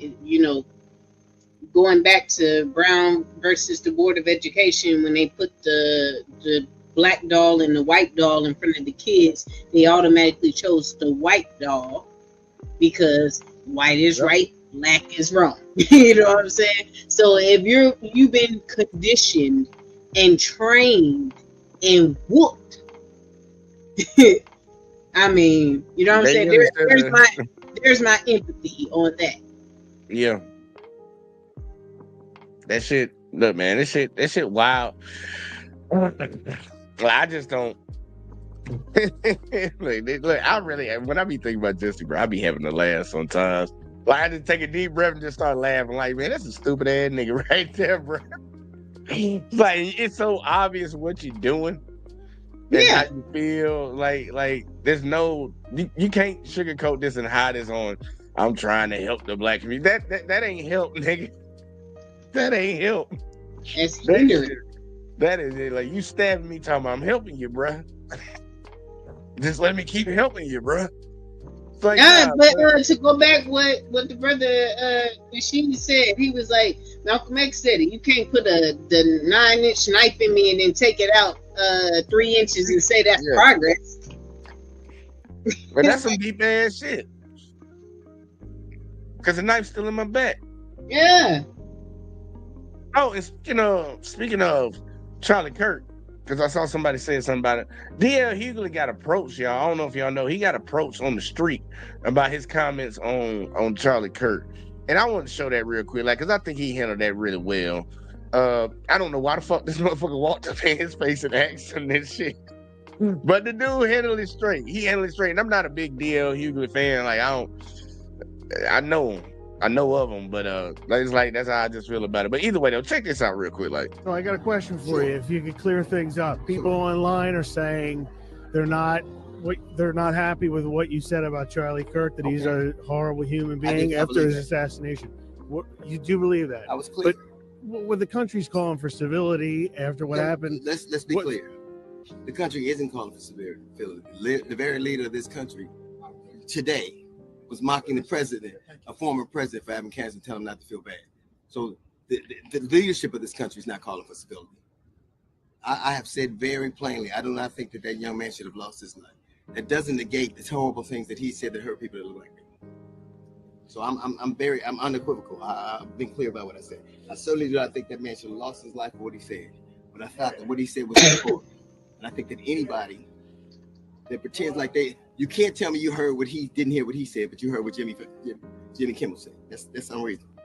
going back to Brown versus the Board of Education, when they put the black doll and the white doll in front of the kids, they automatically chose the white doll because white is right, black is wrong. You know what I'm saying? So if you've been conditioned and trained and whooped, I mean, you know what I'm saying? There's my empathy on that. Yeah. That shit, look, man, that shit wild. Well, I just don't. look, I really, when I be thinking about Jessie, bro, I be having a laugh sometimes. Like, I just take a deep breath and just start laughing. Like, man, that's a stupid ass nigga right there, bro. Like, it's so obvious what you're doing. And how you feel. Like there's no, you can't sugarcoat this and hide this on, I'm trying to help the black community. That ain't help, nigga. That ain't help. It's hindering. That is it. Like, you stabbing me talking about I'm helping you, bro. Just let me keep helping you, bro. Like, but to go back what the brother Rasheed said, he was like, Malcolm X said it. You can't put the 9-inch knife in me and then take it out 3 inches and say that's progress. But that's some deep ass shit. Cause the knife's still in my back. Yeah. Oh, and speaking of Charlie Kirk, because I saw somebody saying something about it. D.L. Hughley got approached, y'all. I don't know if y'all know. He got approached on the street about his comments on Charlie Kirk. And I want to show that real quick, like, because I think he handled that really well. I don't know why the fuck this motherfucker walked up in his face and asked him this shit. But the dude handled it straight. He handled it straight. And I'm not a big D.L. Hughley fan. Like, I know him. I know of them, but it's like that's how I just feel about it. But either way, though, check this out real quick. Like, so I got a question for you. If you could clear things up, people online are saying they're not happy with what you said about Charlie Kirk, that he's a horrible human being after his assassination. What, you do believe that? I was clear. But when the country's calling for civility after what happened, let's be clear. The country isn't calling for civility. The very leader of this country today was mocking the president, a former president, for having cancer, and telling him not to feel bad. So the leadership of this country is not calling for civility. I have said very plainly, I do not think that young man should have lost his life. That doesn't negate the horrible things that he said that hurt people that look like me. So I'm unequivocal. I've been clear about what I said. I certainly do not think that man should have lost his life for what he said. But I thought that what he said was important. And I think that anybody that pretends like you can't tell me you heard what he didn't hear what he said, but you heard what Jimmy Kimmel said. That's unreasonable.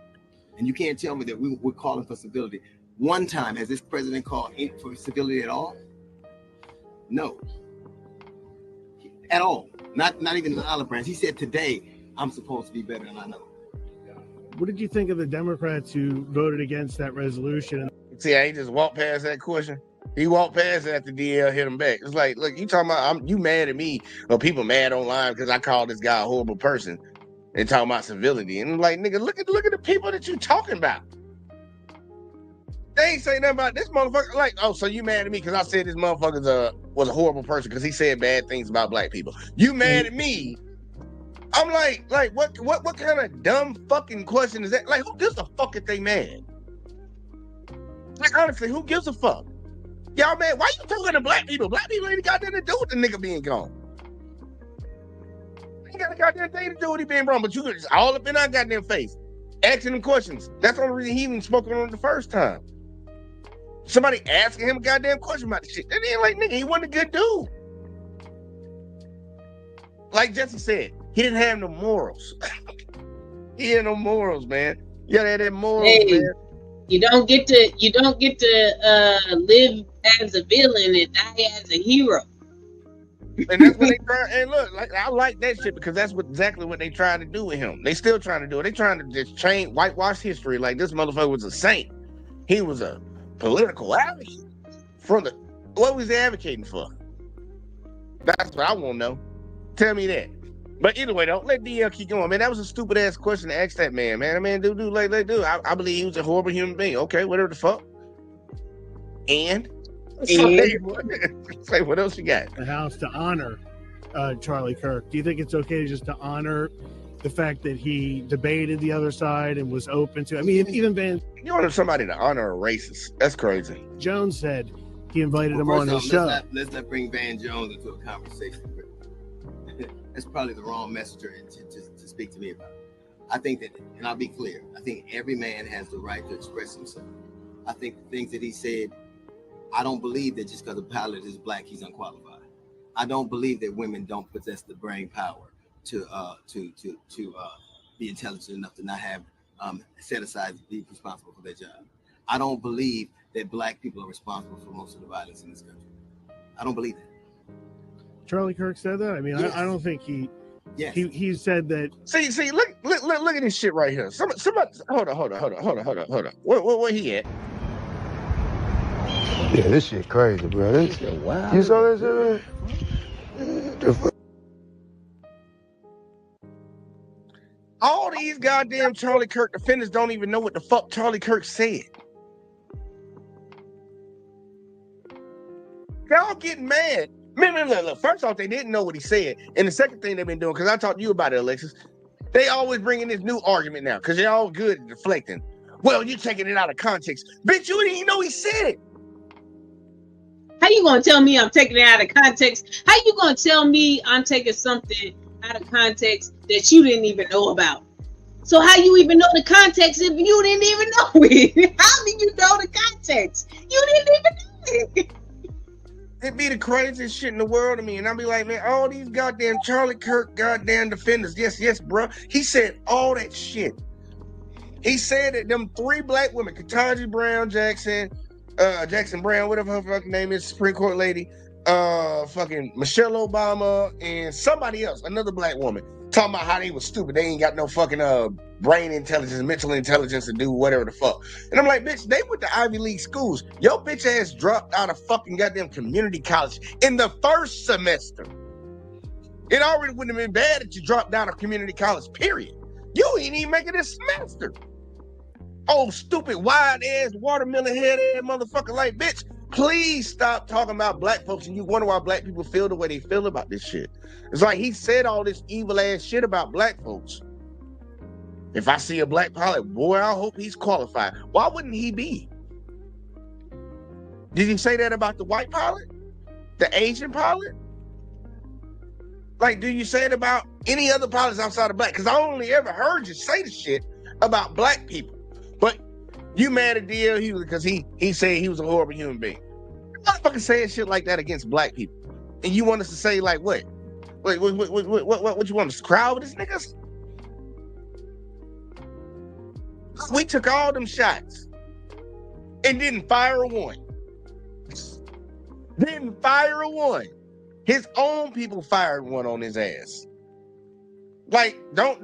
And you can't tell me that we're calling for civility. One time has this president called for civility at all? No. At all. Not even the olive branch. He said today I'm supposed to be better than I know. What did you think of the Democrats who voted against that resolution? See, he just walked past that question. He walked past it after DL hit him back. It's like, look, you talking about you mad at me, or people mad online because I called this guy a horrible person and talking about civility. And I'm like, nigga, look at the people that you talking about. They ain't say nothing about this motherfucker. Like, oh, so you mad at me because I said this motherfucker was a horrible person because he said bad things about black people. You mad at me? I'm like, what kind of dumb fucking question is that? Like, who gives a fuck if they mad? Like, honestly, who gives a fuck? Y'all man, why you talking to black people? Black people ain't got nothing to do with the nigga being gone. Ain't got a goddamn thing to do with he being wrong, but you just all up in our goddamn face, asking him questions. That's the only reason he even spoke on the first time. Somebody asking him a goddamn question about the shit. That ain't like, nigga, he wasn't a good dude. Like Jessie said, he didn't have no morals. He had no morals, man. You gotta have that morals, man. You don't get to live as a villain and die as a hero. And that's what they try. And look, like I like that shit because that's exactly what they trying to do with him. They still trying to do it. They trying to just whitewash history. Like this motherfucker was a saint. He was a political advocate for what was he advocating for? That's what I want to know. Tell me that. But anyway, don't let DL keep going, man. That was a stupid ass question to ask that man, man. I mean, dude, I believe he was a horrible human being. Okay, whatever the fuck. And say what else you got? The House to honor Charlie Kirk. Do you think it's okay just to honor the fact that he debated the other side and was open to? I mean, even Ben. You want somebody to honor a racist? That's crazy. Jones said he invited him on his show. Let's not bring Van Jones into a conversation. That's probably the wrong messenger to speak to me about. I think that, and I'll be clear, I think every man has the right to express himself. I think the things that he said, I don't believe that just because a pilot is black, he's unqualified. I don't believe that women don't possess the brain power to be intelligent enough to not have set aside to be responsible for their job. I don't believe that black people are responsible for most of the violence in this country. I don't believe that. Charlie Kirk said that? I mean, yes. I don't think he said that. See, look at this shit right here. Somebody, hold on. Where he at? Yeah, this shit crazy, bro. This shit wild. You saw that shit, man? All these goddamn Charlie Kirk defenders don't even know what the fuck Charlie Kirk said. Y'all getting mad. Look, first off, they didn't know what he said. And the second thing they've been doing, because I talked to you about it, Alexis, they always bring in this new argument now, because they're all good at deflecting. Well, you're taking it out of context. Bitch, you didn't even know he said it. How you gonna tell me I'm taking it out of context? How you gonna tell me I'm taking something out of context that you didn't even know about? So how you even know the context if you didn't even know it? How did you know the context? You didn't even know it. It'd be the craziest shit in the world to me. And I'll be like, man, all these goddamn Charlie Kirk goddamn defenders. Yes, bro. He said all that shit. He said that them 3 black women, Ketanji Brown Jackson Brown, whatever her fucking name is, Supreme Court lady, fucking Michelle Obama, and somebody else, another black woman, talking about how they was stupid. They ain't got no fucking brain intelligence, mental intelligence to do whatever the fuck. And I'm like, bitch, they went to Ivy League schools. Your bitch ass dropped out of fucking goddamn community college in the first semester. It already wouldn't have been bad if you dropped out of community college, period. You ain't even making this semester. Oh, stupid, wide-ass, watermelon head-ass motherfucker. Like, bitch, please stop talking about black folks and you wonder why black people feel the way they feel about this shit. It's like he said all this evil-ass shit about black folks. If I see a black pilot, boy, I hope he's qualified. Why wouldn't he be? Did he say that about the white pilot? The Asian pilot? Like, do you say it about any other pilots outside of black? Because I only ever heard you say the shit about black people. But you mad at DL Hughley because he said he was a horrible human being. I'm not fucking saying shit like that against black people. And you want us to say like what? Wait, what you want us to cry with these niggas? We took all them shots and didn't fire a one. Didn't fire a one. His own people fired one on his ass. Like, don't.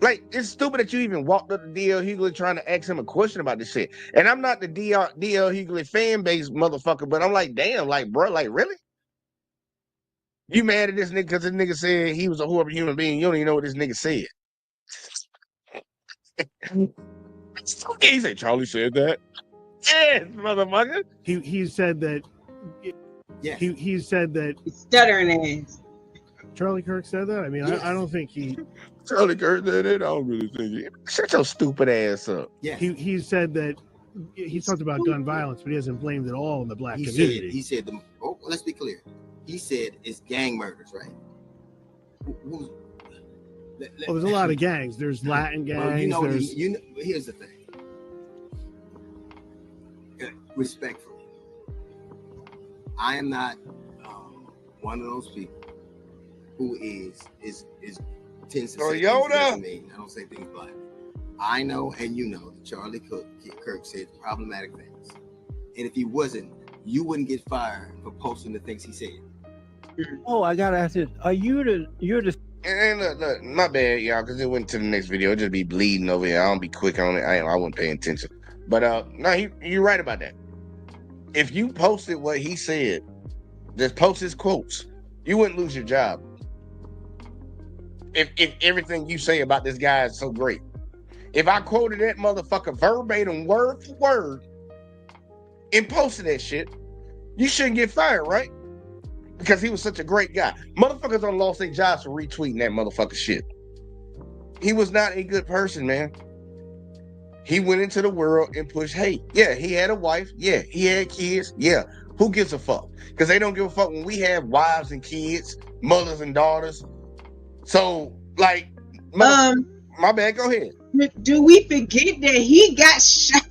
Like, it's stupid that you even walked up to DL Hughley trying to ask him a question about this shit. And I'm not the DL Hughley fan base motherfucker, but I'm like, damn, like, bro, like, really? You mad at this nigga because this nigga said he was a horrible human being? You don't even know what this nigga said. He said, Charlie said that. Yes, motherfucker. He said that. Yeah. He said that. Stuttering ass. Charlie Kirk said that? I mean, Yes. I don't think he. Charlie Kirk said it. I don't really think it. Shut your stupid ass up. Yes. He said that he talked about gun violence, but he hasn't blamed it all on the black He community. said, let's be clear. He said it's gang murders, right? Well, there's a lot of gangs. There's Latin gangs. Well, there's here's the thing. Respectfully, I am not one of those people who tends to say things to me. I don't say things black. I know, and you know, that Charlie Kirk said problematic things, and if he wasn't, you wouldn't get fired for posting the things he said. Oh, I gotta ask this: you're the And look, my bad, y'all, because it went to the next video. It'll just be bleeding over here. I don't be quick on it. I wasn't paying attention. But no, you're right about that. If you posted what he said, just post his quotes, you wouldn't lose your job. If everything you say about this guy is so great. If I quoted that motherfucker verbatim, word for word, and posted that shit, you shouldn't get fired, right? Because he was such a great guy. Motherfuckers done lost their jobs for retweeting that motherfucker shit. He was not a good person, man. He went into the world and pushed hate. Yeah, he had a wife. Yeah, he had kids. Yeah, who gives a fuck? Because they don't give a fuck when we have wives and kids, mothers and daughters. So, like, my bad, go ahead. Do we forget that he got shot?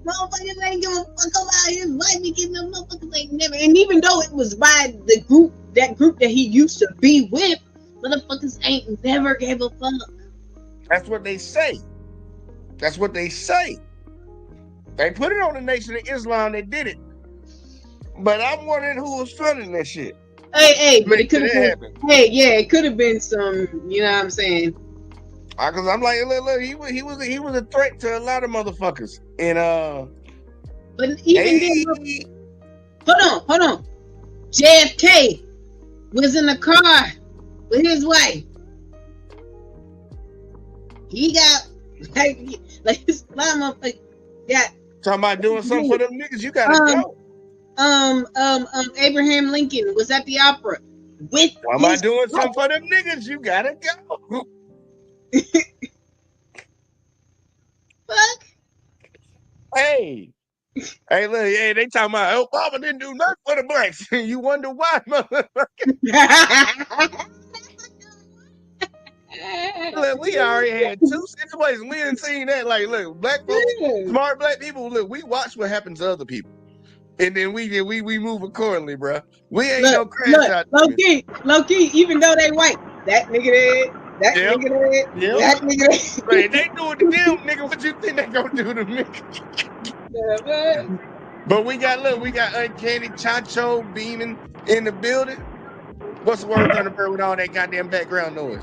Motherfuckers ain't give a fuck about his wife. He getting them motherfuckers ain't never. And even though it was by that group that he used to be with, motherfuckers ain't never gave a fuck. That's what they say. That's what they say. They put it on the Nation of Islam. They did it. But I'm wondering who was funding that shit. Hey, but it could have been. Hey, yeah, it could have been some. You know what I'm saying? Because I'm like, look, he was a threat to a lot of motherfuckers. And but even then, hold on. JFK was in the car with his wife. He got like his mama got talking about doing something for them niggas. You gotta go. Abraham Lincoln was at the opera with. Why am I doing something for them niggas? You gotta go. Fuck. Hey, look, hey, they talking about Obama didn't do nothing for the blacks. You wonder why, motherfucker. Look, we already had 2 situations. We didn't see that. Like, look, black folks, smart black people. Look, we watch what happens to other people, and then we move accordingly, bro. We ain't no crash out. Low key. Even though they white, that nigga dead. That nigga dead. Yep. That nigga dead. Hey, they do it to them, nigga. What you think they gonna do to me? But we got Uncanny Chancho beaming in the building. What's the word, Thunderbird, with all that goddamn background noise?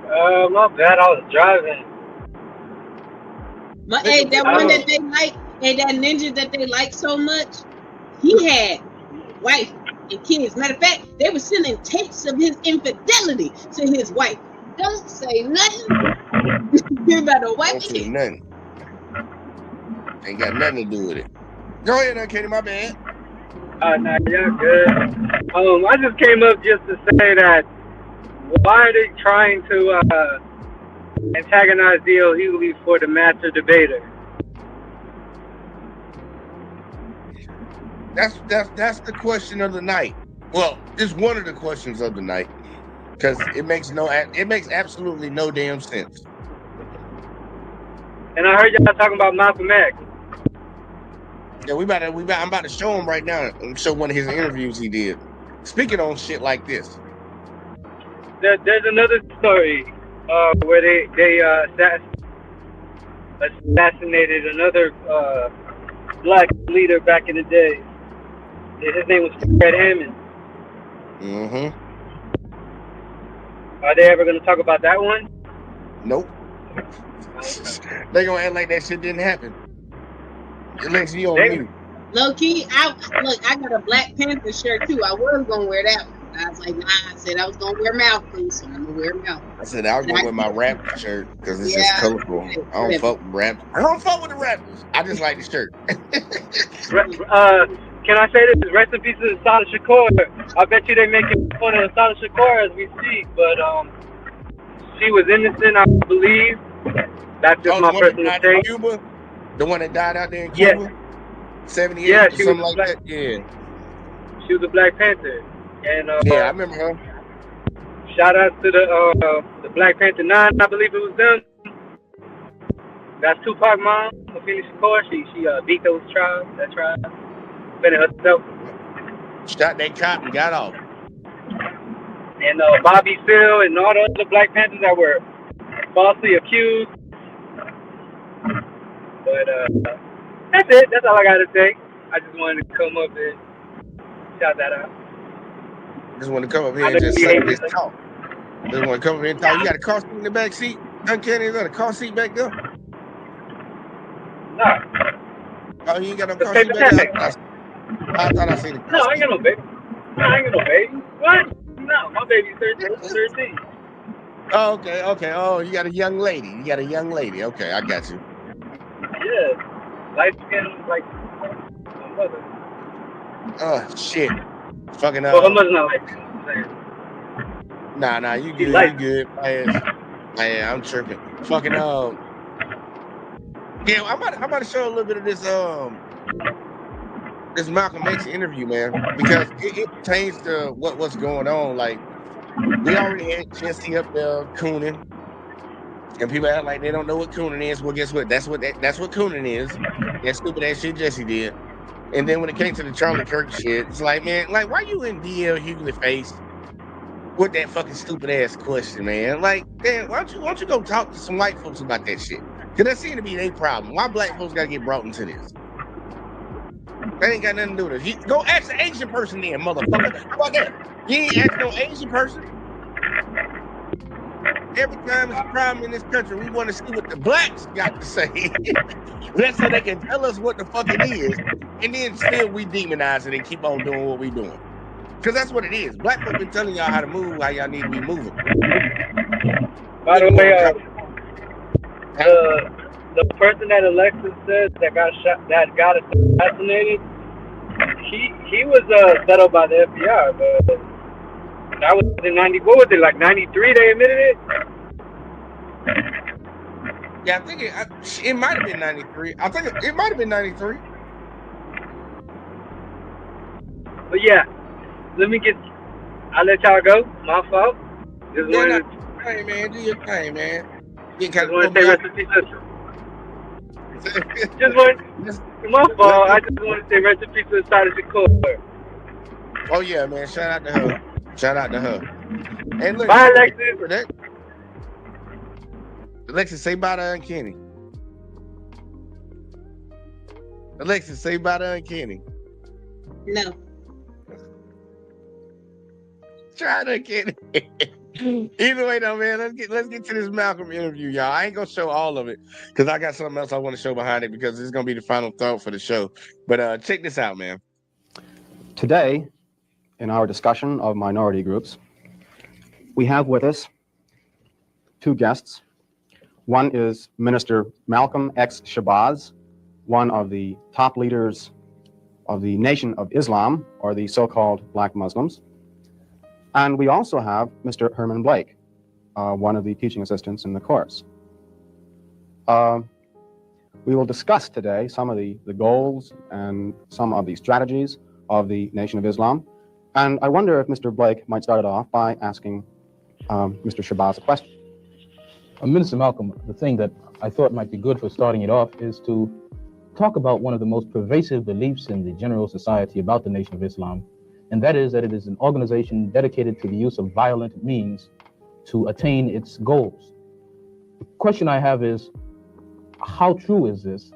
My bad. I was driving. Hey, that one that they like, and that ninja that they like so much, he had wife and kids. Matter of fact, they were sending tapes of his infidelity to his wife. Don't say nothing. You better wipe Don't say nothing. Ain't got nothing to do with it. Go ahead, Uncanny, my bad. Nah, you're good. I just came up just to say that why are they trying to antagonize D.L. Hughley for the master debater? That's the question of the night. Well, it's one of the questions of the night because it makes absolutely no damn sense. And I heard y'all talking about Malcolm X. Yeah, I'm about to show him right now and show one of his interviews he did. Speaking on shit like this. There's another story where they assassinated another black leader back in the day. His name was Fred Hammond. Mm-hmm. Are they ever going to talk about that one? Nope. They gonna act like that shit didn't happen. Alexa, you on mute. Low key, I got a Black Panther shirt too. I was gonna wear that one. I was like, nah. I said I was gonna wear Malcolm, so I'm gonna wear Malcolm. I said I was gonna wear my rap shirt because it's just colorful. I don't fuck with rap. I don't fuck with the rappers. I just like the shirt. Can I say this? Rest in peace to Asada Shakur. I bet you they making fun of Asada Shakur as we speak, but she was innocent, I believe. That's just my personal take. Cuba? The one that died out there in Yeah. Cuba? 78 Yeah, or she something was like that? Yeah. She was a Black Panther. And Yeah, I remember her. shout out to the Black Panther 9, I believe it was them. That's Tupac mom, Afeni Shakur. She beat those tribes, that tribe. Finished herself. Shot that cop and got off. And Bobby Seale and all the other Black Panthers that were falsely accused. But that's it. That's all I got to say. I just wanted to come up and shout that out. Just want to come up here and just suck this talk. Just want to come up here and talk. You got a car seat in the back seat? Uncanny, is that a car seat back there? No. Oh, you ain't got no car seat back there? I thought I seen a car No, I ain't got no baby. No, I ain't got no baby. What? No, my baby's 13. Oh, okay. Oh, you got a young lady. Okay, I got you. Yeah. Light skin like my mother. Oh, shit. Fucking Well, her mother's not like that. Nah, you good, you good. Man, I'm tripping. Fucking yeah, I'm about to show a little bit of this Malcolm X interview, man, because it pertains to what's going on. Like, we already had Jessie up there cooning, and people act like they don't know what cooning is. Well, guess what? That's what cooning is. That stupid ass shit Jessie did. And then when it came to the Charlie Kirk shit, it's like, man, like, why you in DL Hughley face with that fucking stupid ass question, man? Like, damn, why don't you go talk to some white folks about that shit? Cause that seems to be their problem. Why black folks gotta get brought into this? That ain't got nothing to do with it. Go ask the Asian person then, motherfucker. How about that? You ain't ask no Asian person. Every time it's a problem in this country, we want to see what the blacks got to say. That's so they can tell us what the fuck it is. And then still we demonize it and keep on doing what we doing. Because that's what it is. Black folk been telling y'all how to move, how y'all need to be moving. By the way, the person that Alexis said that got shot, that got assassinated, he was settled by the FBI, but that was in 90. What was it, like 93? They admitted it. Yeah, I think it might have been 93. I think it might have been 93. But yeah, I'll let y'all go. My fault. Hey man, do your thing, man. You just want to say rest in peace. My fault. I just want to say rest in peace to Asada Shakur. Oh yeah, man. Shout out to her. And look, bye, Alexis. Alexis, say bye to Uncanny. Alexis, say bye to Uncanny. No. Try to Uncanny. Either way, though, man, let's get to this Malcolm interview, y'all. I ain't gonna show all of it because I got something else I want to show behind it because it's gonna be the final thought for the show. But check this out, man. Today, in our discussion of minority groups, we have with us two guests. One is Minister Malcolm X. Shabazz, one of the top leaders of the Nation of Islam, or the so-called Black Muslims. And we also have Mr. Herman Blake, one of the teaching assistants in the course. We will discuss today some of the goals and some of the strategies of the Nation of Islam. And I wonder if Mr. Blake might start it off by asking Mr. Shabazz a question. Minister Malcolm, the thing that I thought might be good for starting it off is to talk about one of the most pervasive beliefs in the general society about the Nation of Islam, and that is that it is an organization dedicated to the use of violent means to attain its goals. The question I have is, how true is this,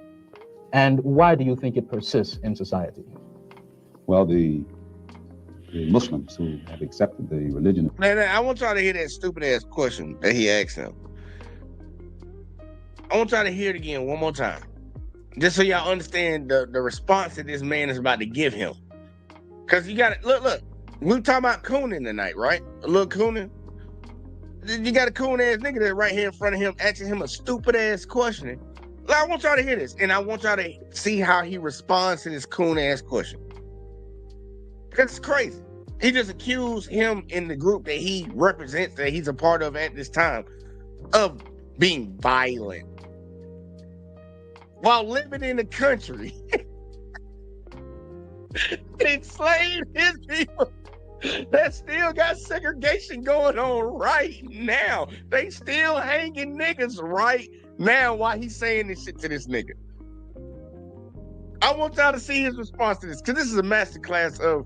and why do you think it persists in society? Well, the Muslims who have accepted the religion. Man, I want y'all to hear that stupid ass question that he asked him. I want y'all to hear it again one more time, just so y'all understand the response that this man is about to give him. Because you got to look. We talking about cooning tonight, right? A little cooning. You got a coon ass nigga that right here in front of him asking him a stupid ass question. I want y'all to hear this, and I want y'all to see how he responds to this coon ass question. Because it's crazy. He just accused him in the group that he represents, that he's a part of at this time, of being violent while living in a country that enslaved his people, that still got segregation going on right now. They still hanging niggas right now while he's saying this shit to this nigga. I want y'all to see his response to this, because this is a masterclass of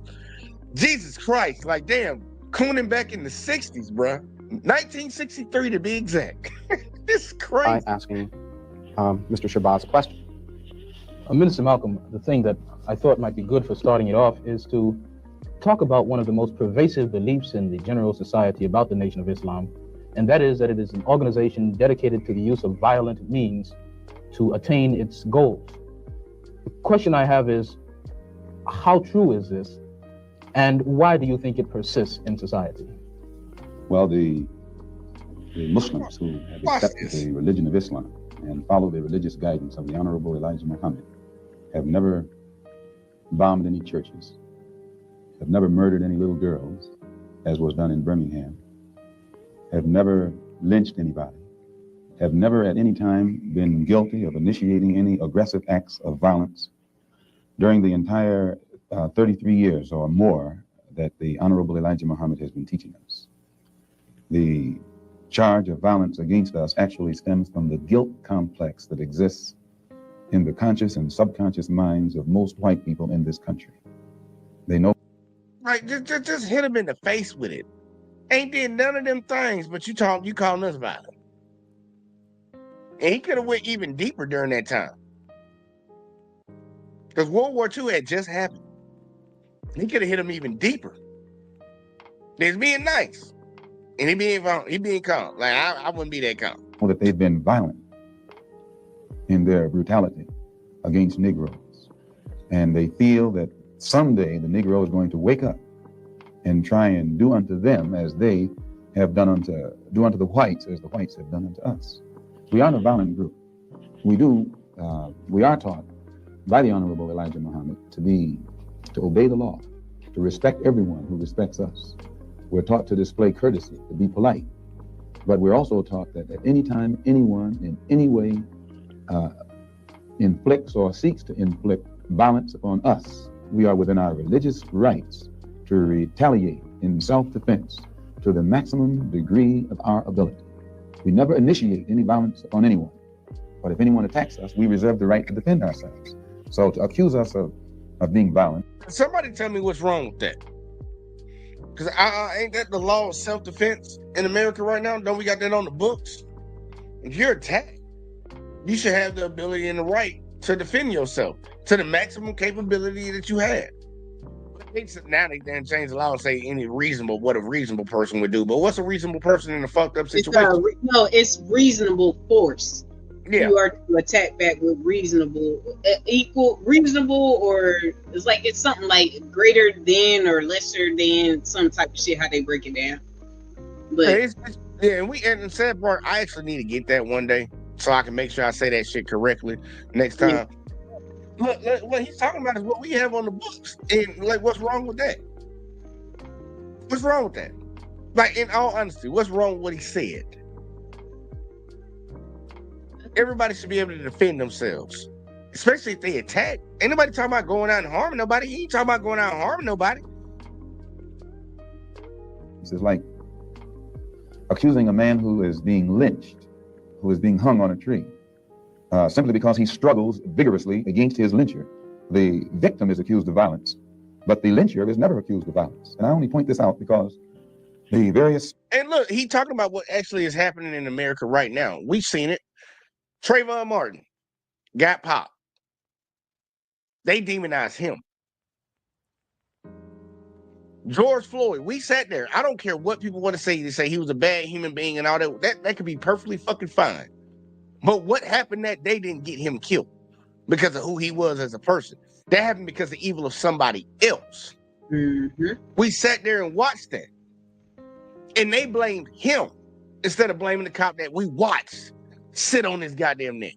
Jesus Christ. Like, damn, cooning back in the 60s, bruh. 1963 to be exact. This is crazy. By asking Mr. Shabazz a question. Minister Malcolm, the thing that I thought might be good for starting it off is to talk about one of the most pervasive beliefs in the general society about the Nation of Islam, and that is that it is an organization dedicated to the use of violent means to attain its goals. The question I have is, how true is this, and why do you think it persists in society? Well, the Muslims who have accepted the religion of Islam and follow the religious guidance of the Honorable Elijah Muhammad have never bombed any churches, have never murdered any little girls, as was done in Birmingham, have never lynched anybody, have never at any time been guilty of initiating any aggressive acts of violence during the entire 33 years or more that the Honorable Elijah Muhammad has been teaching us. The charge of violence against us actually stems from the guilt complex that exists in the conscious and subconscious minds of most white people in this country. They know. Right, just hit him in the face with it. Ain't did none of them things, but you calling us violent. And he could have went even deeper during that time. Because World War II had just happened. He could have hit him even deeper. He's being nice. And he being calm. Like, I wouldn't be that calm. That they've been violent in their brutality against Negroes. And they feel that someday the Negro is going to wake up and try and do unto them as they have done do unto the whites as the whites have done unto us. We aren't a violent group. We are taught by the Honorable Elijah Muhammad to obey the law, to respect everyone who respects us. We're taught to display courtesy, to be polite. But we're also taught that at any time anyone in any way inflicts or seeks to inflict violence upon us, we are within our religious rights to retaliate in self-defense to the maximum degree of our ability. We never initiate any violence upon anyone. But if anyone attacks us, we reserve the right to defend ourselves. So to accuse us of being violent. Somebody tell me what's wrong with that. Because ain't that the law of self-defense in America right now? Don't we got that on the books? If you're attacked, you should have the ability and the right to defend yourself to the maximum capability that you have. Now they then change the law and say what a reasonable person would do. But what's a reasonable person in a fucked up situation? It's reasonable force. Yeah. You are to attack back with reasonable, or it's something like greater than or lesser than some type of shit, how they break it down. But and the sad part, I actually need to get that one day so I can make sure I say that shit correctly next time. Look, what he's talking about is what we have on the books. And what's wrong with that? What's wrong with that? Like, in all honesty, what's wrong with what he said? Everybody should be able to defend themselves, especially if they attack. Ain't nobody talking about going out and harming nobody. He ain't talking about going out and harming nobody. This is like accusing a man who is being lynched, who is being hung on a tree, simply because he struggles vigorously against his lyncher. The victim is accused of violence, but the lyncher is never accused of violence. And I only point this out because the various... And look, he talking about what actually is happening in America right now. We've seen it. Trayvon Martin got popped. They demonized him. George Floyd, we sat there. I don't care what people want to say. They say he was a bad human being and all that. That could be perfectly fucking fine. But what happened that day didn't get him killed because of who he was as a person. That happened because of the evil of somebody else. Mm-hmm. We sat there and watched that. And they blamed him instead of blaming the cop that we watched sit on his goddamn neck.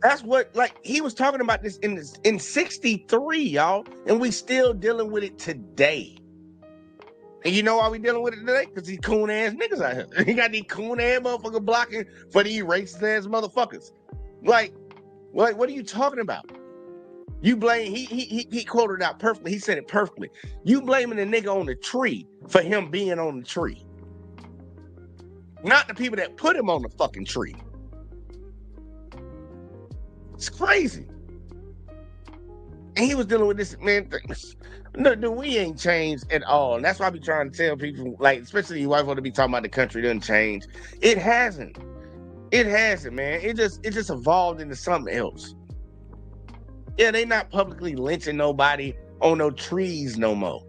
That's what, like, he was talking about this in 63, y'all, and we still dealing with it today. And you know why we dealing with it today? Because these coon ass niggas out here. He got these coon ass motherfuckers blocking for these racist ass motherfuckers. Like, what are you talking about? You blame, he quoted it out perfectly. He said it perfectly. You blaming the nigga on the tree for him being on the tree. Not the people that put him on the fucking tree. It's crazy. And he was dealing with this, man. No, we ain't changed at all. And that's why I be trying to tell people, like, especially you white folk to be talking about the country doesn't change. It hasn't. It hasn't, man. It just evolved into something else. Yeah, they not publicly lynching nobody on no trees no more.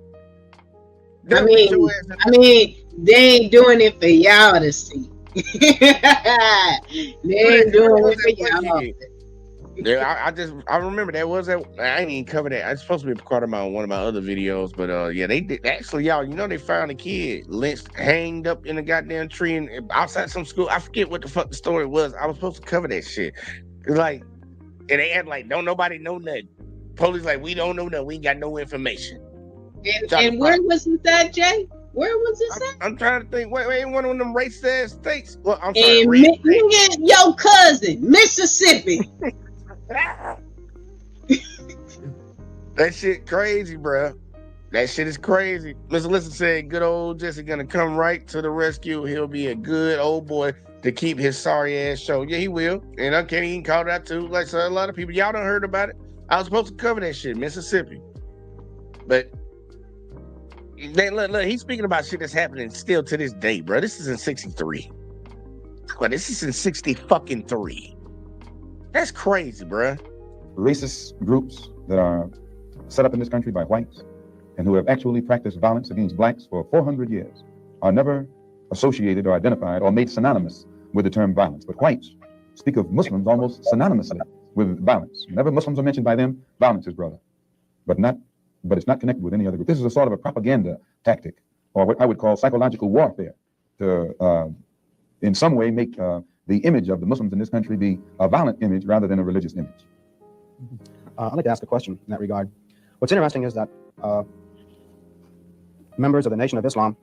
I mean, they ain't doing it for y'all to see. They ain't doing it for y'all. Yeah, I remember that was that. I ain't even covered that. It's supposed to be a part of one of my other videos, but yeah, they did actually, y'all. You know, they found a kid lynched, hanged up in a goddamn tree and outside some school. I forget what the fuck the story was. I was supposed to cover that shit. It's like, and they had like, don't nobody know nothing. Police like, we don't know nothing. We ain't got no information. And where was this at, Jay? Where was this at? I'm trying to think. Wait, one of them racist ass states. Well, I'm sorry. And your cousin, Mississippi. That shit crazy, bro. That shit is crazy. Miss Alyssa said, good old Jessie gonna come right to the rescue. He'll be a good old boy to keep his sorry ass show. Yeah, he will. And I can't even call that too. Like, so a lot of people, y'all done heard about it. I was supposed to cover that shit, Mississippi. But look, he's speaking about shit that's happening still to this day, bro. This is in 63. Well, this is in 60 fucking 3. That's crazy, bro. Racist groups that are set up in this country by whites and who have actually practiced violence against blacks for 400 years are never associated or identified or made synonymous with the term violence. But whites speak of Muslims almost synonymously with violence. Whenever Muslims are mentioned by them, violence is brought up, but it's not connected with any other group. This is a sort of a propaganda tactic, or what I would call psychological warfare, to in some way make the image of the Muslims in this country be a violent image rather than a religious image. I'd like to ask a question in that regard. What's interesting is that members of the Nation of Islam.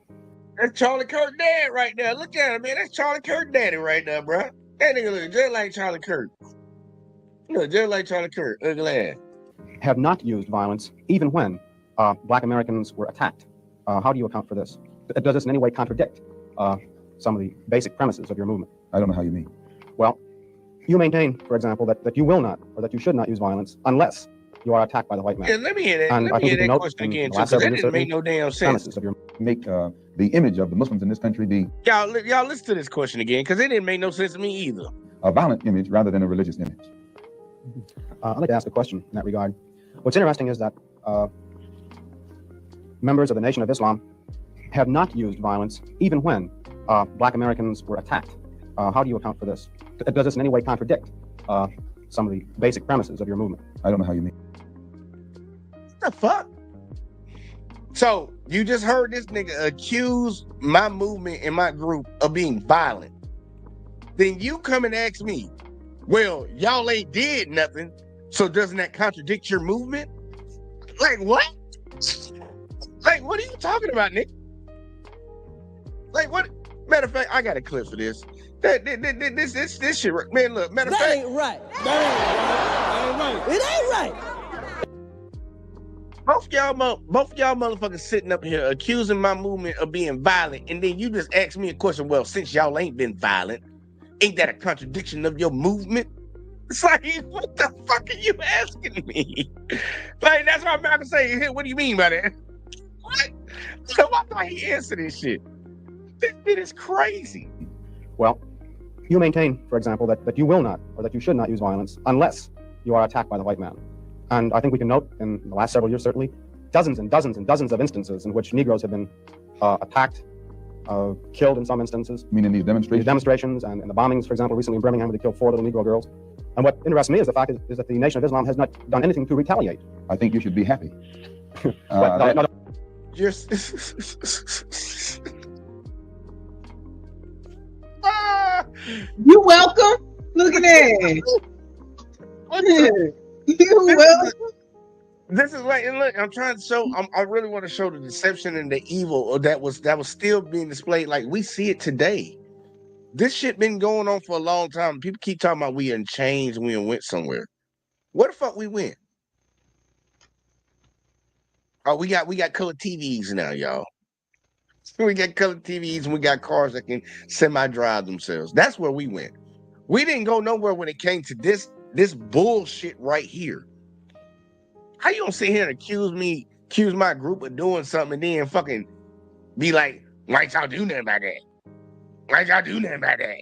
That's Charlie Kirk dad right there. Look at him, man. That's Charlie Kirk daddy right there, bro. That nigga look just like Charlie Kirk. Look just like Charlie Kirk. Look at that. Have not used violence even when black Americans were attacked. How do you account for this? Does this in any way contradict some of the basic premises of your movement? I don't know how you mean. Well, you maintain, for example, that you will not, or that you should not use violence unless you are attacked by the white man. Yeah, let me hear that. And let me hear that question again, too, because that didn't make no damn sense. Make the image of the Muslims in this country be... Y'all listen to this question again, because it didn't make no sense to me either. A violent image rather than a religious image. I'd like to ask a question in that regard. What's interesting is that members of the Nation of Islam have not used violence even when black Americans were attacked. How do you account for this? Does this in any way contradict some of the basic premises of your movement? I don't know how you mean. What the fuck? So you just heard this nigga accuse my movement and my group of being violent. Then you come and ask me, well, y'all ain't did nothing, so doesn't that contradict your movement? Like what? Like what are you talking about, Nick? Like what? Matter of fact, I got a clip for this. This shit, man. Look, matter of fact, ain't right. That ain't right. It ain't right. Both y'all motherfuckers sitting up here accusing my movement of being violent, and then you just ask me a question. Well, since y'all ain't been violent, ain't that a contradiction of your movement? It's like, what the fuck are you asking me? Like, that's what I'm about to say. Hey, what do you mean by that? What? So why do I answer this shit? This shit is crazy. Well, you maintain, for example, that you will not, or that you should not use violence unless you are attacked by the white man. And I think we can note in the last several years, certainly, dozens and dozens and dozens of instances in which Negroes have been attacked, killed in some instances. You mean in these demonstrations? These demonstrations and the bombings, for example, recently in Birmingham, where they killed 4 little Negro girls. And what interests me is the fact is that the Nation of Islam has not done anything to retaliate. I think you should be happy. You're... You welcome. Look at that. This is like, and look, I'm trying to show. I really want to show the deception and the evil that was still being displayed. Like we see it today. This shit been going on for a long time. People keep talking about we in changed, we went somewhere. Where the fuck we went? Oh, we got color TVs now, y'all. We got color TVs and we got cars that can semi-drive themselves. That's where we went. We didn't go nowhere when it came to this bullshit right here. How you gonna sit here and accuse my group of doing something and then fucking be like, why y'all do nothing about that? Why y'all do nothing about that?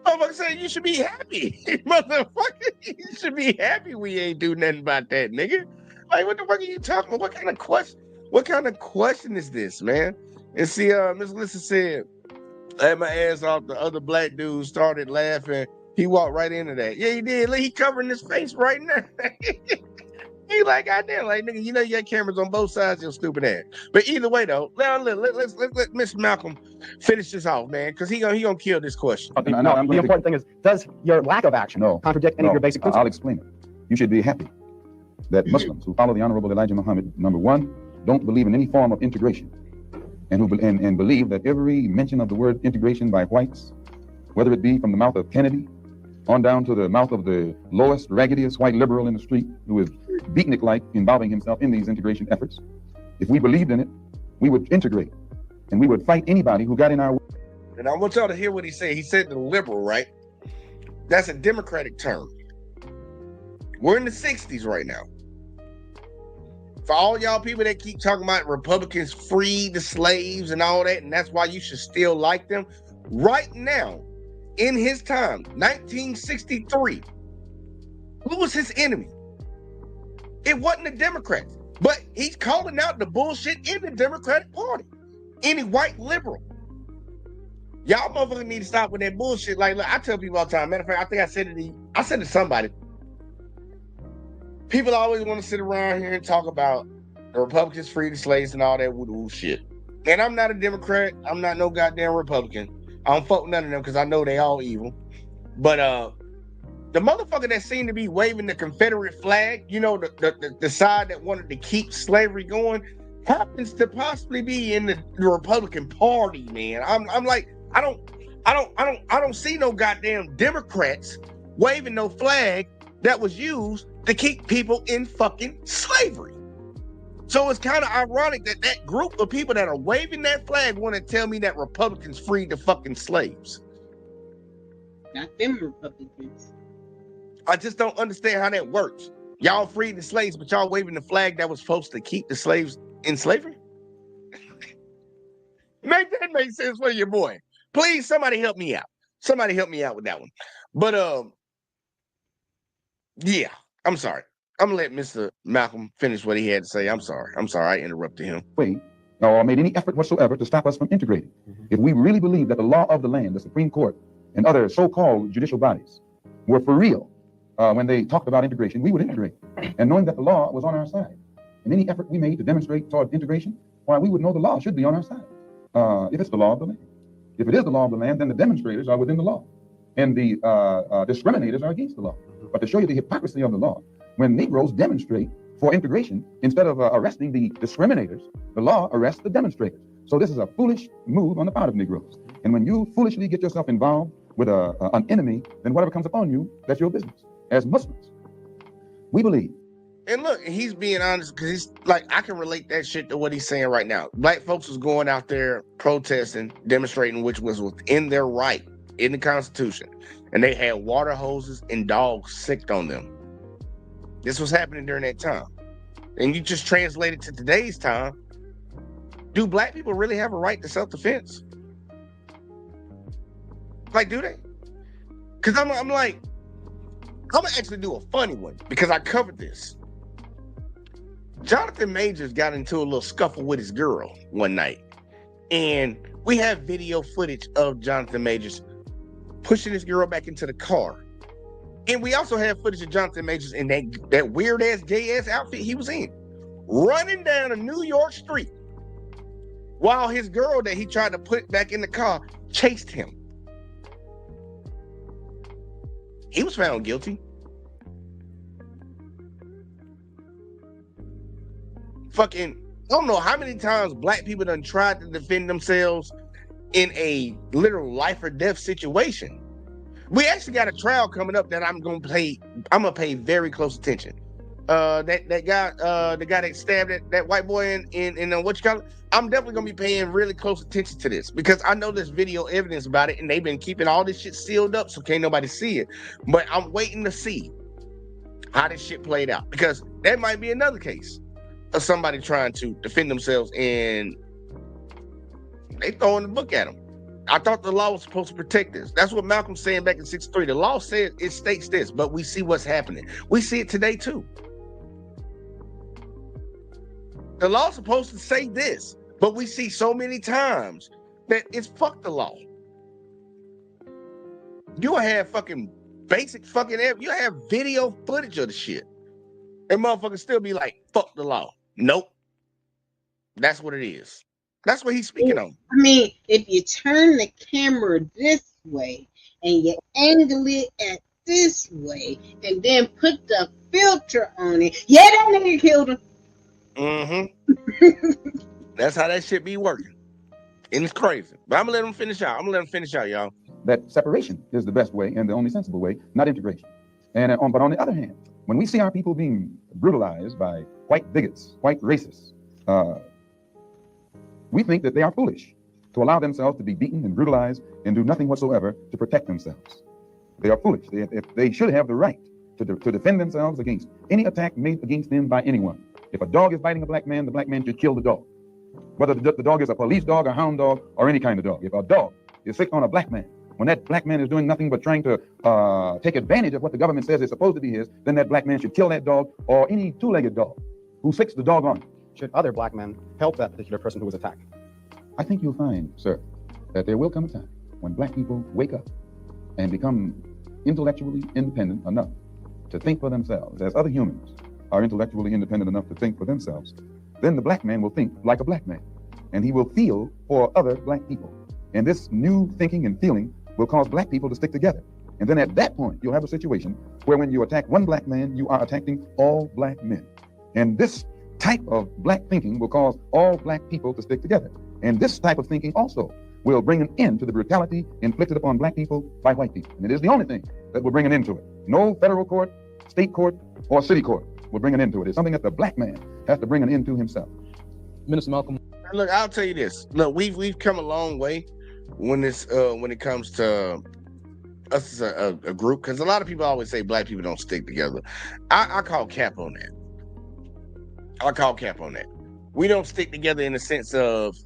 Motherfucker said you should be happy. Motherfucker, you should be happy we ain't do nothing about that, nigga. Like, what the fuck are you talking about? What kind of question is this, man? And see, Miss Lisa said, I had my ass off, the other black dude started laughing. He walked right into that. Yeah, he did. Look, he covering his face right now. He like, goddamn, like, nigga, you know you got cameras on both sides, your stupid ass. But either way, though, now let's let Mr. Malcolm finish this off, man, because he gonna kill this question. The important thing is, does your lack of action contradict any of your basic principles? I'll explain it. You should be happy that Muslims who follow the Honorable Elijah Muhammad, number one, don't believe in any form of integration, and believe that every mention of the word integration by whites, whether it be from the mouth of Kennedy on down to the mouth of the lowest, raggediest white liberal in the street who is beatnik-like involving himself in these integration efforts, if we believed in it, we would integrate and we would fight anybody who got in our way. And I want y'all to hear what he said. He said the liberal, right? That's a Democratic term. We're in the 60s right now. For all y'all people that keep talking about Republicans freed the slaves and all that, and that's why you should still like them, right now, in his time, 1963, who was his enemy? It wasn't the Democrats, but he's calling out the bullshit in the Democratic Party. Any white liberal. Y'all motherfuckers need to stop with that bullshit. Like, look, I tell people all the time, matter of fact, I think I said it to somebody. People always want to sit around here and talk about the Republicans freed the slaves and all that woo shit. And I'm not a Democrat. I'm not no goddamn Republican. I don't fuck with none of them because I know they all evil. But the motherfucker that seemed to be waving the Confederate flag, you know, the side that wanted to keep slavery going, happens to possibly be in the Republican Party, man. I'm like, I don't see no goddamn Democrats waving no flag that was used to keep people in fucking slavery. So it's kind of ironic that that group of people that are waving that flag want to tell me that Republicans freed the fucking slaves. Not them Republicans. I just don't understand how that works. Y'all freed the slaves, but y'all waving the flag that was supposed to keep the slaves in slavery? Make that make sense for your boy. Please, somebody help me out. Somebody help me out with that one. But yeah, I'm sorry. I'm gonna let Mr. Malcolm finish what he had to say. I'm sorry I interrupted him. Or made any effort whatsoever to stop us from integrating. If we really believed that the law of the land, the Supreme Court, and other so-called judicial bodies were for real when they talked about integration, we would integrate. And knowing that the law was on our side. And any effort we made to demonstrate toward integration, why, we would know the law should be on our side. If it's the law of the land. If it is the law of the land, then the demonstrators are within the law. And the discriminators are against the law. But to show you the hypocrisy of the law, when Negroes demonstrate for integration, instead of arresting the discriminators, the law arrests the demonstrators. So this is a foolish move on the part of Negroes. And when you foolishly get yourself involved with an enemy, then whatever comes upon you, that's your business. As Muslims, we believe. And look, he's being honest because he's like, I can relate that shit to what he's saying right now. Black folks was going out there protesting, demonstrating, which was within their right in the Constitution. And they had water hoses and dogs sicked on them. This was happening during that time. And you just translate it to today's time. Do black people really have a right to self-defense? Like, do they? Because I'm like, I'm going to actually do a funny one because I covered this. Jonathan Majors got into a little scuffle with his girl one night. And we have video footage of Jonathan Majors pushing his girl back into the car. And we also have footage of Jonathan Majors in that weird-ass, gay-ass outfit he was in, running down a New York street while his girl that he tried to put back in the car chased him. He was found guilty. fucking, I don't know how many times black people done tried to defend themselves in a literal life or death situation. We actually got a trial coming up that I'm gonna pay very close attention. That guy, the guy that stabbed that white boy in what you call it, I'm definitely gonna be paying really close attention to this because I know there's video evidence about it, and they've been keeping all this shit sealed up so can't nobody see it. But I'm waiting to see how this shit played out because that might be another case of somebody trying to defend themselves and they throwing the book at them. I thought the law was supposed to protect this. That's what Malcolm's saying back in 63. The law says it states this, but we see what's happening. We see it today too. The law's supposed to say this, but we see so many times that it's fuck the law. You'll have fucking basic fucking, you'll have video footage of the shit. And motherfuckers still be like, fuck the law. Nope. That's what it is. That's what he's speaking on. I mean, if you turn the camera this way and you angle it at this way and then put the filter on it, yeah, that nigga killed him. Mm-hmm. That's how that shit be working. And it's crazy. But I'm gonna let him finish out. Y'all. That separation is the best way and the only sensible way, not integration. But on the other hand, when we see our people being brutalized by white bigots, white racists, we think that they are foolish to allow themselves to be beaten and brutalized and do nothing whatsoever to protect themselves. They are foolish. They should have the right to defend themselves against any attack made against them by anyone. If a dog is biting a black man, the black man should kill the dog. Whether the dog is a police dog, a hound dog, or any kind of dog. If a dog is sick on a black man, when that black man is doing nothing but trying to take advantage of what the government says is supposed to be his, then that black man should kill that dog or any two-legged dog who sicks the dog on. Should other black men help that particular person who was attacked? I think you'll find, sir, that there will come a time when black people wake up and become intellectually independent enough to think for themselves, as other humans are intellectually independent enough to think for themselves. Then the black man will think like a black man, and he will feel for other black people. And this new thinking and feeling will cause black people to stick together. And then at that point, you'll have a situation where when you attack one black man, you are attacking all black men. And this type of black thinking will cause all black people to stick together. And this type of thinking also will bring an end to the brutality inflicted upon black people by white people. And it is the only thing that will bring an end to it. No federal court, state court, or city court will bring an end to it. It's something that the black man has to bring an end to himself. Minister Malcolm. Look, I'll tell you this. Look, we've come a long way when it comes to us as a group, because a lot of people always say black people don't stick together. I call cap on that. We don't stick together in the sense of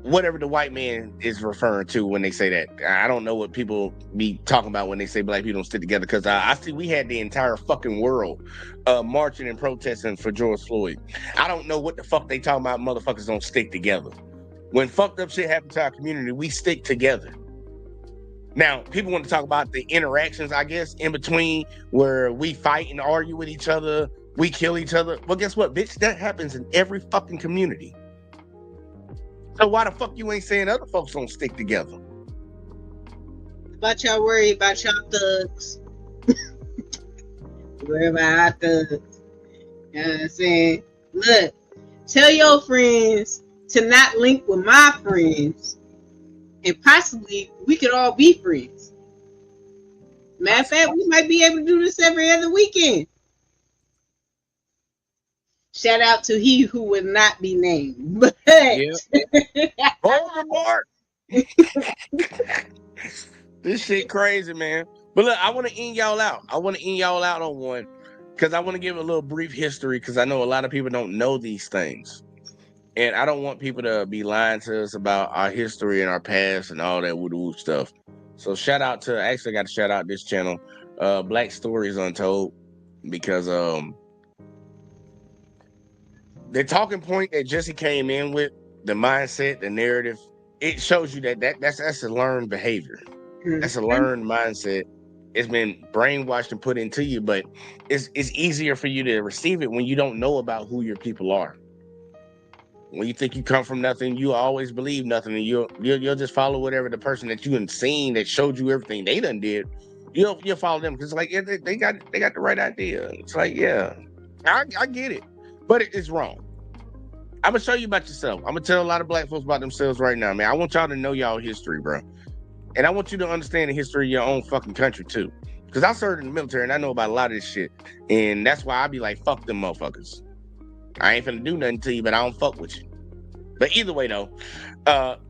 whatever the white man is referring to when they say that. I don't know what people be talking about when they say black people don't stick together, because I see we had the entire fucking world marching and protesting for George Floyd. I don't know what the fuck they talking about. Motherfuckers don't stick together. When fucked up shit happens to our community, we stick together. Now, people want to talk about the interactions, I guess, in between where we fight and argue with each other, we kill each other. Well, guess what, bitch? That happens in every fucking community. So why the fuck you ain't saying other folks don't stick together? But y'all worry about y'all thugs. Worry about our thugs. You know what I'm saying? Look, tell your friends to not link with my friends, and possibly we could all be friends. Matter of fact, we might be able to do this every other weekend. Shout out to he who will not be named. But Voldemort. This shit crazy, man. But look, I want to end y'all out. On one, because I want to give a little brief history, because I know a lot of people don't know these things. And I don't want people to be lying to us about our history and our past and all that woo-woo stuff. So I got to shout out this channel, Black Stories Untold, because the talking point that Jessie came in with, the mindset, the narrative, it shows you that's a learned behavior. That's a learned mindset. It's been brainwashed and put into you, but it's easier for you to receive it when you don't know about who your people are. When you think you come from nothing, you always believe nothing, and you'll just follow whatever the person that you done seen that showed you everything they done did. You'll follow them because like they got the right idea. It's like, yeah, I get it, but it's wrong. I'm gonna show you about yourself. I'm gonna tell a lot of black folks about themselves right now, man. I want y'all to know y'all history, bro. And I want you to understand the history of your own fucking country too. Because I served in the military and I know about a lot of this shit. And that's why I be like, fuck them motherfuckers. I ain't finna do nothing to you, but I don't fuck with you. But either way though,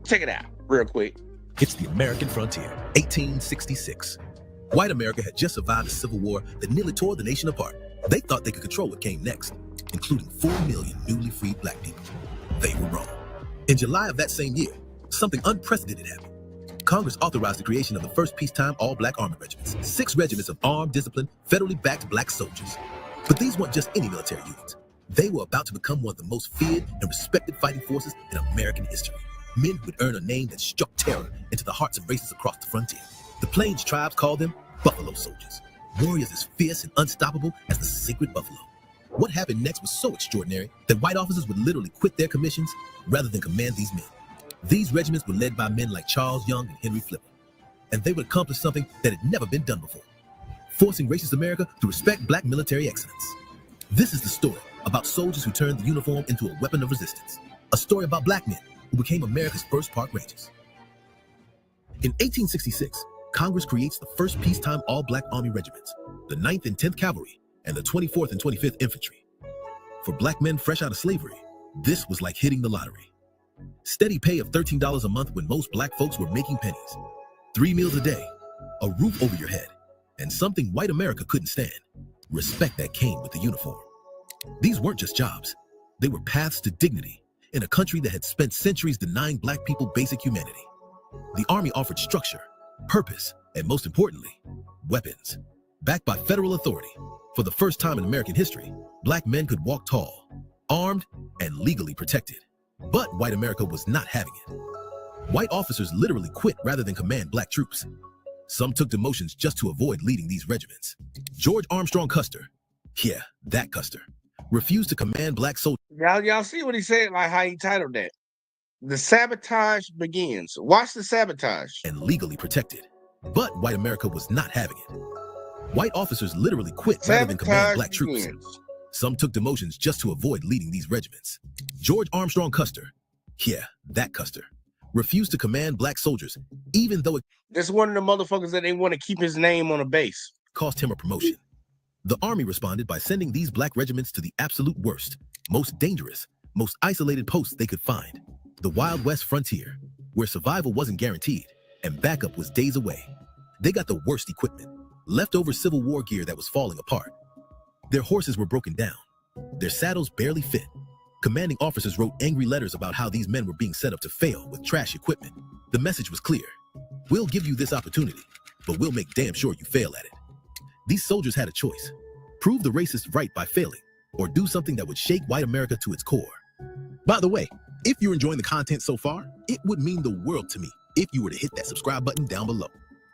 check it out real quick. It's the American frontier, 1866. White America had just survived a civil war that nearly tore the nation apart. They thought they could control what came next, including 4 million newly freed black people. They were wrong. In July of that same year, something unprecedented happened. Congress authorized the creation of the first peacetime all-black army regiments, 6 regiments of armed, disciplined, federally backed black soldiers. But these weren't just any military units. They were about to become one of the most feared and respected fighting forces in American history. Men who would earn a name that struck terror into the hearts of races across the frontier. The Plains tribes called them Buffalo Soldiers, warriors as fierce and unstoppable as the sacred buffalo. What happened next was so extraordinary that white officers would literally quit their commissions rather than command these men. These regiments were led by men like Charles Young and Henry Flipper, and they would accomplish something that had never been done before, forcing racist America to respect black military excellence. This is the story about soldiers who turned the uniform into a weapon of resistance, a story about black men who became America's first park rangers. In 1866, Congress creates the first peacetime all-black army regiments, the 9th and 10th Cavalry, and the 24th and 25th Infantry. For black men fresh out of slavery, this was like hitting the lottery. Steady pay of $13 a month when most black folks were making pennies. 3 meals a day, a roof over your head, and something white America couldn't stand, respect that came with the uniform. These weren't just jobs. They were paths to dignity in a country that had spent centuries denying black people basic humanity. The Army offered structure, purpose, and most importantly, weapons. Backed by federal authority, for the first time in American history, black men could walk tall, armed, and legally protected. But white America was not having it. White officers literally quit rather than command black troops. Some took demotions just to avoid leading these regiments. George Armstrong Custer, yeah, that Custer, refused to command black soldiers. Y'all see what he said, like how he titled that? The sabotage begins. Watch the sabotage. And legally protected. But white America was not having it. White officers literally quit rather than command black troops. Some took demotions just to avoid leading these regiments. George Armstrong Custer, yeah, that Custer, refused to command black soldiers, even though it This one of the motherfuckers that they want to keep his name on a base. Cost him a promotion. The Army responded by sending these black regiments to the absolute worst, most dangerous, most isolated posts they could find. The Wild West frontier, where survival wasn't guaranteed and backup was days away. They got the worst equipment, leftover Civil War gear that was falling apart. Their horses were broken down. Their saddles barely fit. Commanding officers wrote angry letters about how these men were being set up to fail with trash equipment. The message was clear. We'll give you this opportunity, but we'll make damn sure you fail at it. These soldiers had a choice. Prove the racists right by failing, or do something that would shake white America to its core. By the way, if you're enjoying the content so far, it would mean the world to me if you were to hit that subscribe button down below.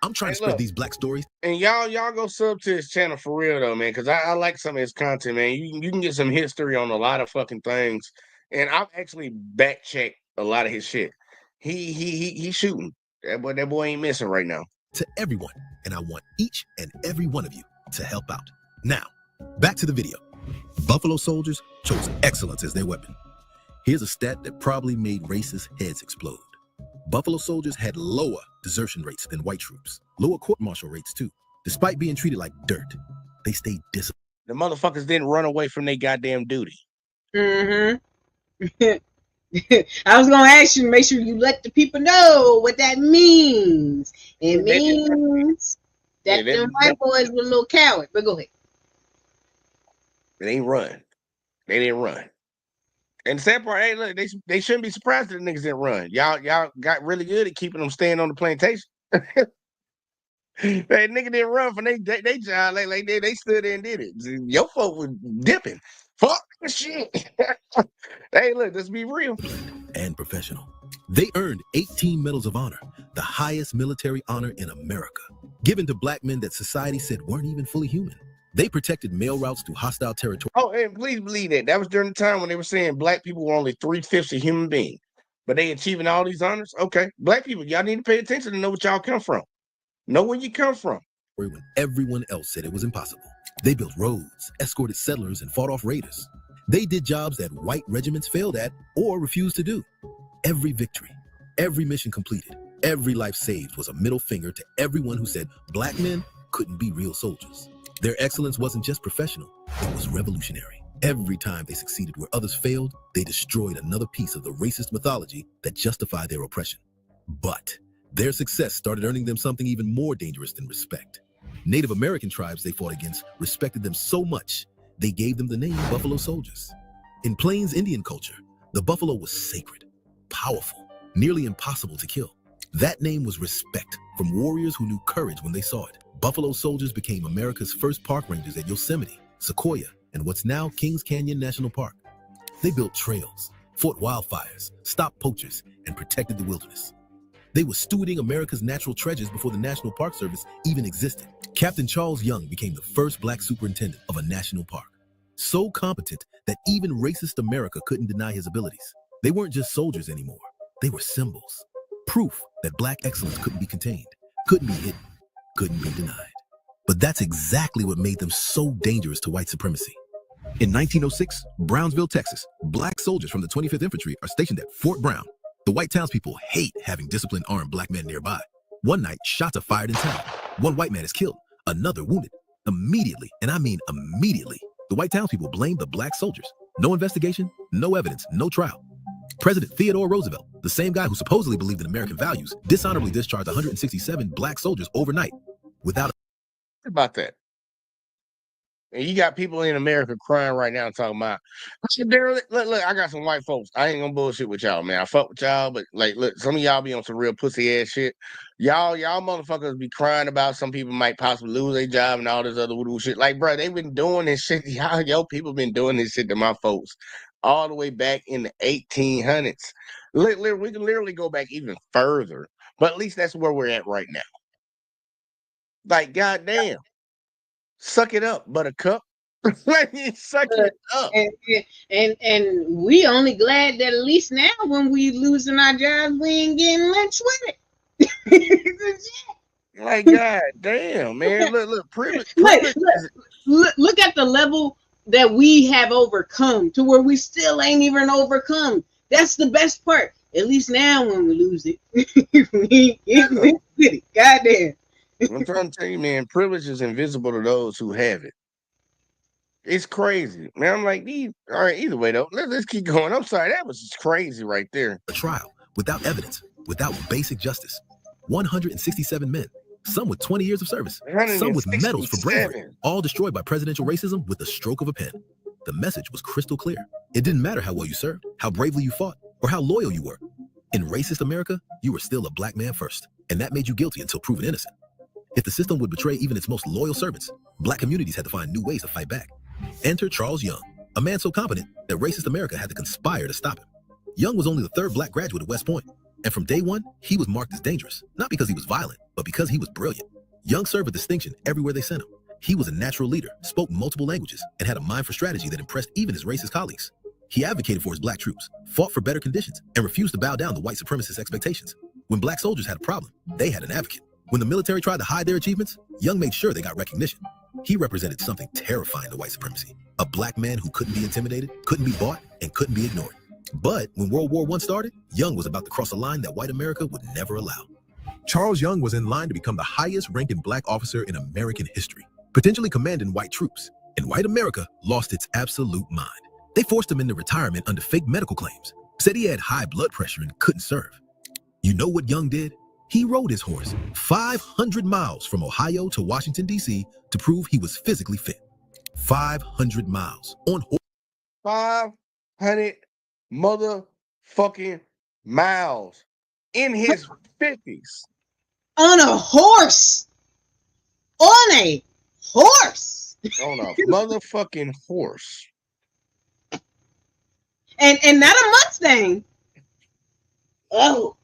I'm trying to spread these black stories. And y'all go sub to his channel for real though, man, because I like some of his content, man. You can get some history on a lot of fucking things. And I've actually back checked a lot of his shit. He's shooting. That boy ain't missing right now. To everyone, and I want each and every one of you to help out. Now, back to the video. Buffalo Soldiers chose excellence as their weapon. Here's a stat that probably made racist heads explode. Buffalo Soldiers had lower desertion rates than white troops, lower court-martial rates too. Despite being treated like dirt, they stayed disciplined. The motherfuckers didn't run away from their goddamn duty. I was gonna ask you to make sure you let the people know what that means. It means that them white boys were a little coward. But go ahead. They didn't run. They didn't run. And the sad part, hey, look, they shouldn't be surprised that the niggas didn't run. Y'all got really good at keeping them staying on the plantation. That nigga didn't run from they job. They stood there and did it. Your folk was dipping. Fuck this shit. Hey, look, let's be real. And professional. They earned 18 Medals of Honor, the highest military honor in America, given to black men that society said weren't even fully human. They protected mail routes through hostile territory. Oh, and please believe that. That was during the time when they were saying black people were only 3/5 a human being. But they achieving all these honors? Okay. Black people, y'all need to pay attention to know what y'all come from. Know where you come from. When everyone else said it was impossible. They built roads, escorted settlers, and fought off raiders. They did jobs that white regiments failed at or refused to do. Every victory, every mission completed, every life saved was a middle finger to everyone who said black men couldn't be real soldiers. Their excellence wasn't just professional, it was revolutionary. Every time they succeeded where others failed, they destroyed another piece of the racist mythology that justified their oppression. But their success started earning them something even more dangerous than respect. Native American tribes they fought against respected them so much, they gave them the name Buffalo Soldiers. In Plains Indian culture, the buffalo was sacred, powerful, nearly impossible to kill. That name was respect from warriors who knew courage when they saw it. Buffalo Soldiers became America's first park rangers at Yosemite, Sequoia, and what's now Kings Canyon National Park. They built trails, fought wildfires, stopped poachers, and protected the wilderness. They were stewarding America's natural treasures before the National Park Service even existed. Captain Charles Young became the first black superintendent of a national park. So competent that even racist America couldn't deny his abilities. They weren't just soldiers anymore. They were symbols. Proof that black excellence couldn't be contained, couldn't be hidden, couldn't be denied. But that's exactly what made them so dangerous to white supremacy. In 1906, Brownsville, Texas, black soldiers from the 25th Infantry are stationed at Fort Brown. The white townspeople hate having disciplined armed black men nearby. One night, shots are fired in town. One white man is killed, another wounded. Immediately, and I mean immediately, the white townspeople blame the black soldiers. No investigation, no evidence, no trial. President Theodore Roosevelt, the same guy who supposedly believed in American values, dishonorably discharged 167 black soldiers overnight without about that. And you got people in America crying right now talking about, look, I got some white folks. I ain't gonna bullshit with y'all, man. I fuck with y'all, but like, look, some of y'all be on some real pussy ass shit. Y'all motherfuckers be crying about some people might possibly lose their job and all this other voodoo shit. Like, bro, they been doing this shit. Yo, people been doing this shit to my folks all the way back in the 1800s. We can literally go back even further, but at least that's where we're at right now. Like, goddamn. Suck it up, buttercup. Suck it up. And we only glad that at least now when we losing our jobs, we ain't getting lynched with it. Like, god damn, man. Look, privilege. Look at the level that we have overcome to where we still ain't even overcome. That's the best part. At least now when we lose it, we ain't getting lynched with it. Goddamn. I'm trying to tell you, man, privilege is invisible to those who have it. It's crazy. Man, I'm like, all right, either way, though, let's keep going. I'm sorry, that was just crazy right there. A trial, without evidence, without basic justice. 167 men, some with 20 years of service, some with medals for bravery, all destroyed by presidential racism with the stroke of a pen. The message was crystal clear. It didn't matter how well you served, how bravely you fought, or how loyal you were. In racist America, you were still a black man first, and that made you guilty until proven innocent. If the system would betray even its most loyal servants, black communities had to find new ways to fight back. Enter Charles Young, a man so competent that racist America had to conspire to stop him. Young was only the third black graduate at West Point, and from day one, he was marked as dangerous, not because he was violent, but because he was brilliant. Young served with distinction everywhere they sent him. He was a natural leader, spoke multiple languages, and had a mind for strategy that impressed even his racist colleagues. He advocated for his black troops, fought for better conditions, and refused to bow down to white supremacist expectations. When black soldiers had a problem, they had an advocate. When the military tried to hide their achievements, Young made sure they got recognition. He represented something terrifying to white supremacy. A black man who couldn't be intimidated, couldn't be bought, and couldn't be ignored. But when World War I started, Young was about to cross a line that white America would never allow. Charles Young was in line to become the highest-ranking black officer in American history, potentially commanding white troops. And white America lost its absolute mind. They forced him into retirement under fake medical claims, said he had high blood pressure and couldn't serve. You know what Young did? He rode his horse 500 miles from Ohio to Washington, D.C. to prove he was physically fit. 500 miles on horse. 500 motherfucking miles in his 50s. On a horse. On a horse. On a motherfucking horse. And not a Mustang. Oh.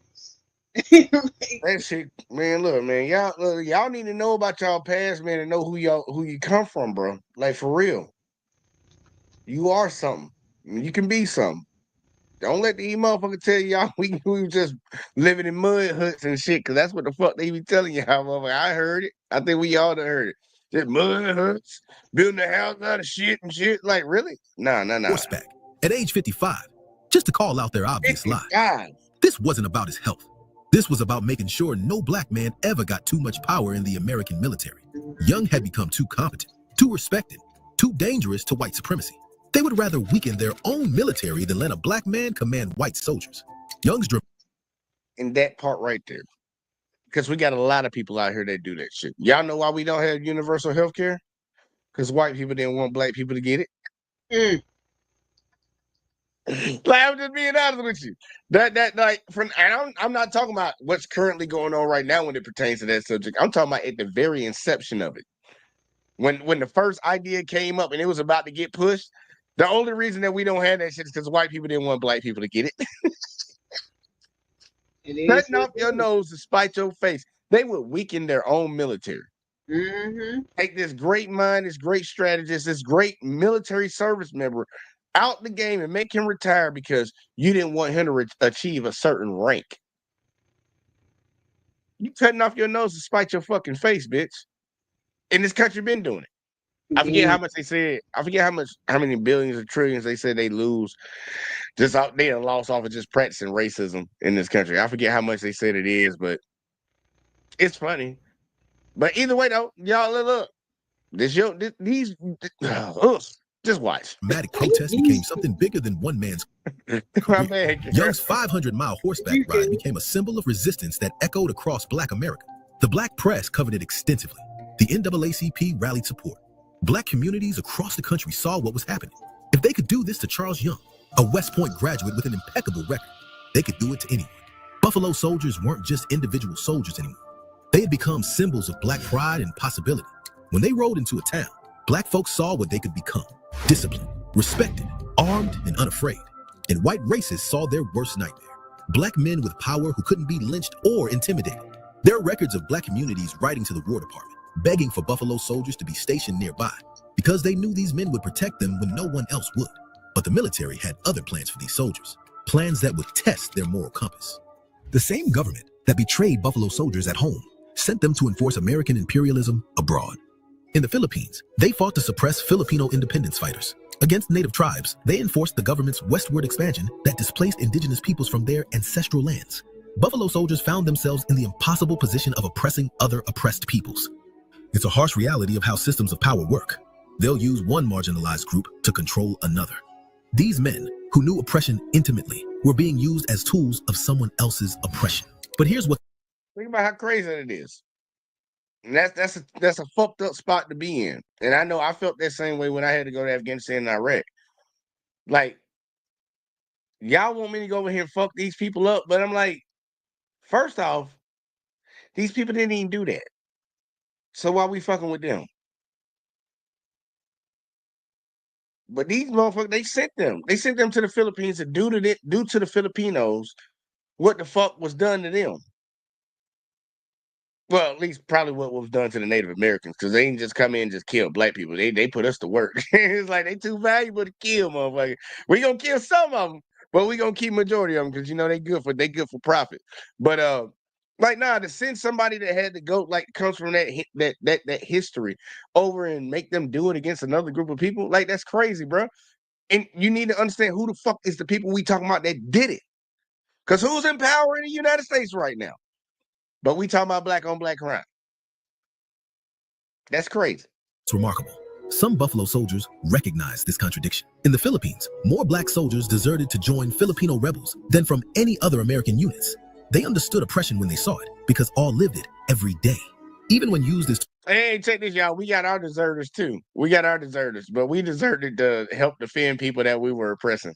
That shit, man. Look, man, y'all need to know about y'all past, man, and know who you come from, bro. Like, for real. You are something. You can be something. Don't let the motherfucker tell y'all we just living in mud huts and shit, because that's what the fuck they be telling y'all, motherfucker. I heard it. I think we all done heard it. Just mud huts, building a house out of shit and shit. Like, really? Nah. Horseback at age 55, just to call out their obvious lie. This wasn't about his health. This was about making sure no black man ever got too much power in the American military. Young had become too competent, too respected, too dangerous to white supremacy. They would rather weaken their own military than let a black man command white soldiers. Young's in that part right there. Because we got a lot of people out here that do that shit. Y'all know why we don't have universal health care? Because white people didn't want black people to get it. Like, I'm just being honest with you. I'm not talking about what's currently going on right now when it pertains to that subject. I'm talking about at the very inception of it. When the first idea came up and it was about to get pushed, the only reason that we don't have that shit is because white people didn't want black people to get it. Cutting off your nose to spite your face. They would weaken their own military. Take this great mind, this great strategist, this great military service member out the game and make him retire because you didn't want him to achieve a certain rank. You cutting off your nose to spite your fucking face, bitch. And this country been doing it. I forget how much they said. I forget how many billions or trillions they said they lose. They lost off of just practicing racism in this country. I forget how much they said it is, but it's funny. But either way, though, y'all look. Just watch. Dramatic protest became something bigger than one man's career. Young's 500-mile horseback ride became a symbol of resistance that echoed across Black America. The Black press covered it extensively. The NAACP rallied support. Black communities across the country saw what was happening. If they could do this to Charles Young, a West Point graduate with an impeccable record, they could do it to anyone. Buffalo Soldiers weren't just individual soldiers anymore. They had become symbols of Black pride and possibility. When they rode into a town, Black folks saw what they could become: disciplined, respected, armed, and unafraid. And white racists saw their worst nightmare: Black men with power who couldn't be lynched or intimidated. There are records of Black communities writing to the War Department, begging for Buffalo Soldiers to be stationed nearby, because they knew these men would protect them when no one else would. But the military had other plans for these soldiers, plans that would test their moral compass. The same government that betrayed Buffalo Soldiers at home sent them to enforce American imperialism abroad. In the Philippines, they fought to suppress Filipino independence fighters. Against native tribes, they enforced the government's westward expansion that displaced indigenous peoples from their ancestral lands. Buffalo Soldiers found themselves in the impossible position of oppressing other oppressed peoples. It's a harsh reality of how systems of power work. They'll use one marginalized group to control another. These men, who knew oppression intimately, were being used as tools of someone else's oppression. But here's what... Think about how crazy it is. And that's a fucked up spot to be in. And I know I felt that same way when I had to go to Afghanistan and Iraq. Like, y'all want me to go over here and fuck these people up, but I'm like, first off, these people didn't even do that. So why we fucking with them? But these motherfuckers, they sent them. They sent them to the Philippines to do to the Filipinos what the fuck was done to them. Well, at least probably what was done to the Native Americans, because they didn't just come in and just kill Black people. They put us to work. It's like they too valuable to kill, motherfucker. We gonna kill some of them, but we gonna keep majority of them because they good for profit. But to send somebody that had to go, comes from that history over and make them do it against another group of people, that's crazy, bro. And you need to understand who the fuck is the people we talking about that did it. Because who's in power in the United States right now? But we talking about Black on Black crime. That's crazy. It's remarkable. Some Buffalo Soldiers recognized this contradiction. In the Philippines, more Black soldiers deserted to join Filipino rebels than from any other American units. They understood oppression when they saw it, because all lived it every day. Even when used as... Hey, check this, y'all. We got our deserters, too. We got our deserters, but we deserted to help defend people that we were oppressing.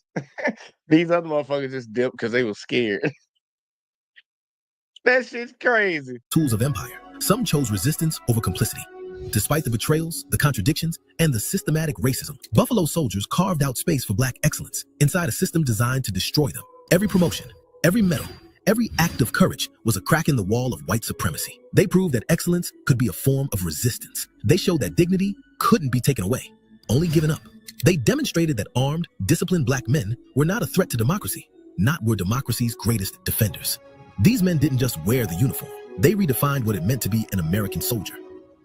These other motherfuckers just dipped because they were scared. That shit's crazy. Tools of empire. Some chose resistance over complicity. Despite the betrayals, the contradictions, and the systematic racism, Buffalo Soldiers carved out space for Black excellence inside a system designed to destroy them. Every promotion, every medal, every act of courage was a crack in the wall of white supremacy. They proved that excellence could be a form of resistance. They showed that dignity couldn't be taken away, only given up. They demonstrated that armed, disciplined Black men were not a threat to democracy, not were democracy's greatest defenders. These men didn't just wear the uniform. They redefined what it meant to be an American soldier.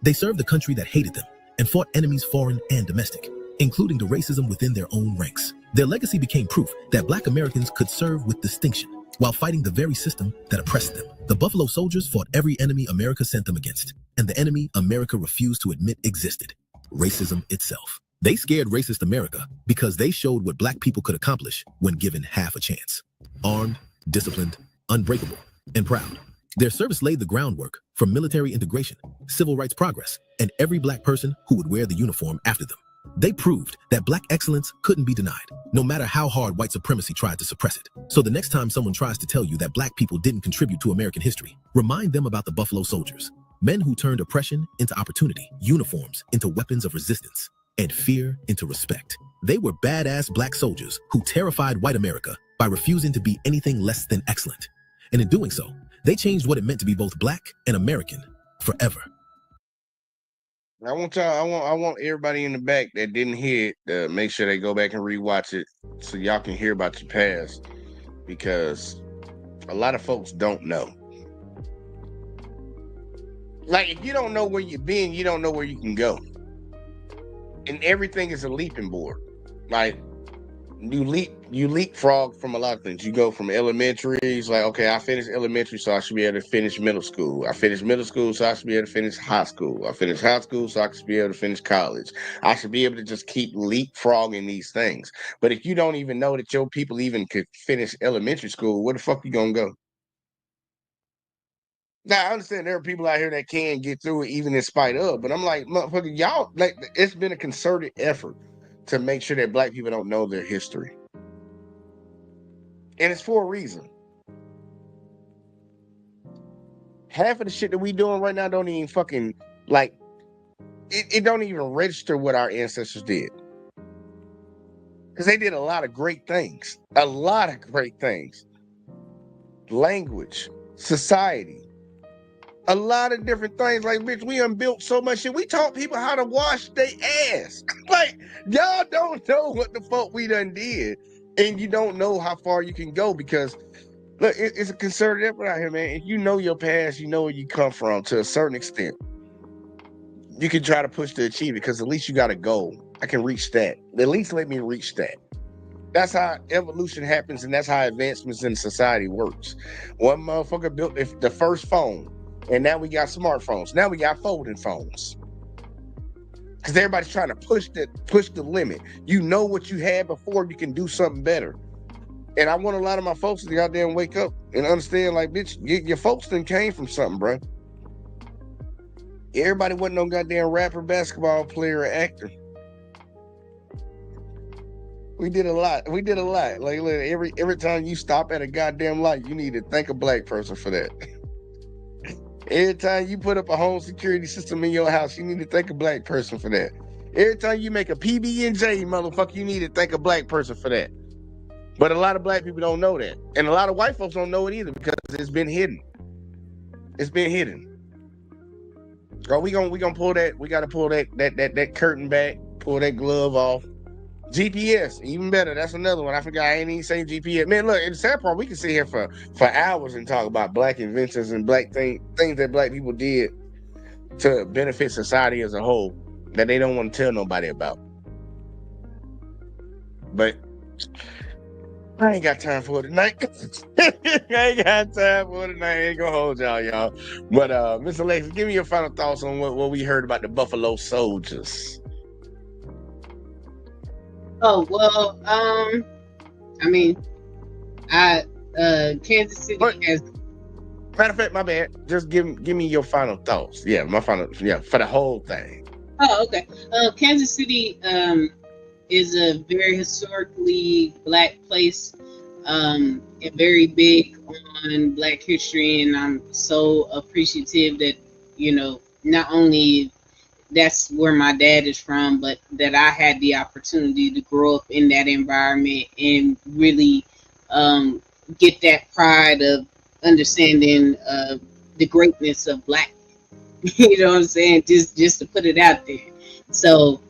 They served a country that hated them and fought enemies foreign and domestic, including the racism within their own ranks. Their legacy became proof that Black Americans could serve with distinction while fighting the very system that oppressed them. The Buffalo Soldiers fought every enemy America sent them against, and the enemy America refused to admit existed: racism itself. They scared racist America because they showed what Black people could accomplish when given half a chance. Armed, disciplined, unbreakable, and proud. Their service laid the groundwork for military integration, civil rights progress, and every Black person who would wear the uniform after them. They proved that Black excellence couldn't be denied, no matter how hard white supremacy tried to suppress it. So the next time someone tries to tell you that Black people didn't contribute to American history, remind them about the Buffalo Soldiers, men who turned oppression into opportunity, uniforms into weapons of resistance, and fear into respect. They were badass Black soldiers who terrified white America by refusing to be anything less than excellent. And in doing so, they changed what it meant to be both Black and American forever. I want everybody in the back that didn't hear it to make sure they go back and rewatch it so y'all can hear about your past, because a lot of folks don't know. Like, if you don't know where you've been, you don't know where you can go. And everything is a leaping board. Like, you leapfrog from a lot of things. You go from elementary, it's like, okay, I finished elementary, so I should be able to finish middle school. I finished middle school, so I should be able to finish high school. I finished high school, so I should be able to finish college. I should be able to just keep leapfrogging these things. But if you don't even know that your people even could finish elementary school, where the fuck you gonna go? Now, I understand there are people out here that can get through it even in spite of, but I'm like, motherfucker, y'all, like, it's been a concerted effort to make sure that Black people don't know their history. And it's for a reason. Half of the shit that we doing right now don't even fucking, like, it don't even register what our ancestors did. Because they did a lot of great things. A lot of great things. Language, society, a lot of different things. Like, bitch, we unbuilt so much shit. We taught people how to wash their ass. Like, y'all don't know what the fuck we done did. And you don't know how far you can go, because, look, it's a concerted effort out here, man. If you know your past, you know where you come from to a certain extent. You can try to push to achieve it, because at least you got a goal. I can reach that. At least let me reach that. That's how evolution happens, and that's how advancements in society works. One motherfucker built the first phone, and now we got smartphones. Now we got folding phones. Because everybody's trying to push the limit. You know what you had before, you can do something better. And I want a lot of my folks to out there and wake up and understand, like, bitch, your folks done came from something, bro. Everybody wasn't no goddamn rapper, basketball player, or actor. We did a lot. Like, look, every time you stop at a goddamn light, you need to thank a Black person for that. Every time you put up a home security system in your house, you need to thank a Black person for that. Every time you make a PB&J, motherfucker, you need to thank a Black person for that. But a lot of Black people don't know that. And a lot of white folks don't know it either, because it's been hidden. It's been hidden. Girl, we gonna pull that. We gotta pull that curtain back, pull that glove off. GPS, even better. That's another one. I forgot. I ain't even saying GPS. Man, look, in the sad part, we can sit here for hours and talk about Black inventions and Black things that Black people did to benefit society as a whole that they don't want to tell nobody about. But I ain't got time for it tonight. I ain't gonna hold y'all. But Mr. Alexis, give me your final thoughts on what we heard about the Buffalo Soldiers. Oh, well, I mean, Kansas City has. Matter of fact, my bad. Just give me your final thoughts. Yeah, for the whole thing. Oh, okay. Kansas City is a very historically Black place, and very big on Black history, and I'm so appreciative that, you know, not only that's where my dad is from, but that I had the opportunity to grow up in that environment and really get that pride of understanding the greatness of Black. You know what I'm saying? Just to put it out there. So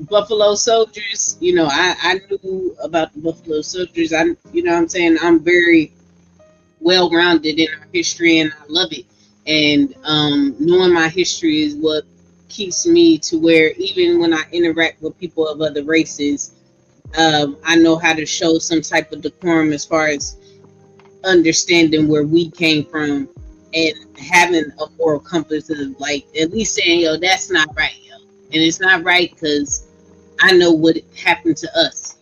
Buffalo Soldiers, you know, I knew about the Buffalo Soldiers. You know what I'm saying? I'm very well-rounded in our history, and I love it. And knowing my history is what keeps me to where even when I interact with people of other races, I know how to show some type of decorum as far as understanding where we came from and having a moral compass of like at least saying, yo, that's not right, yo. And it's not right because I know what happened to us.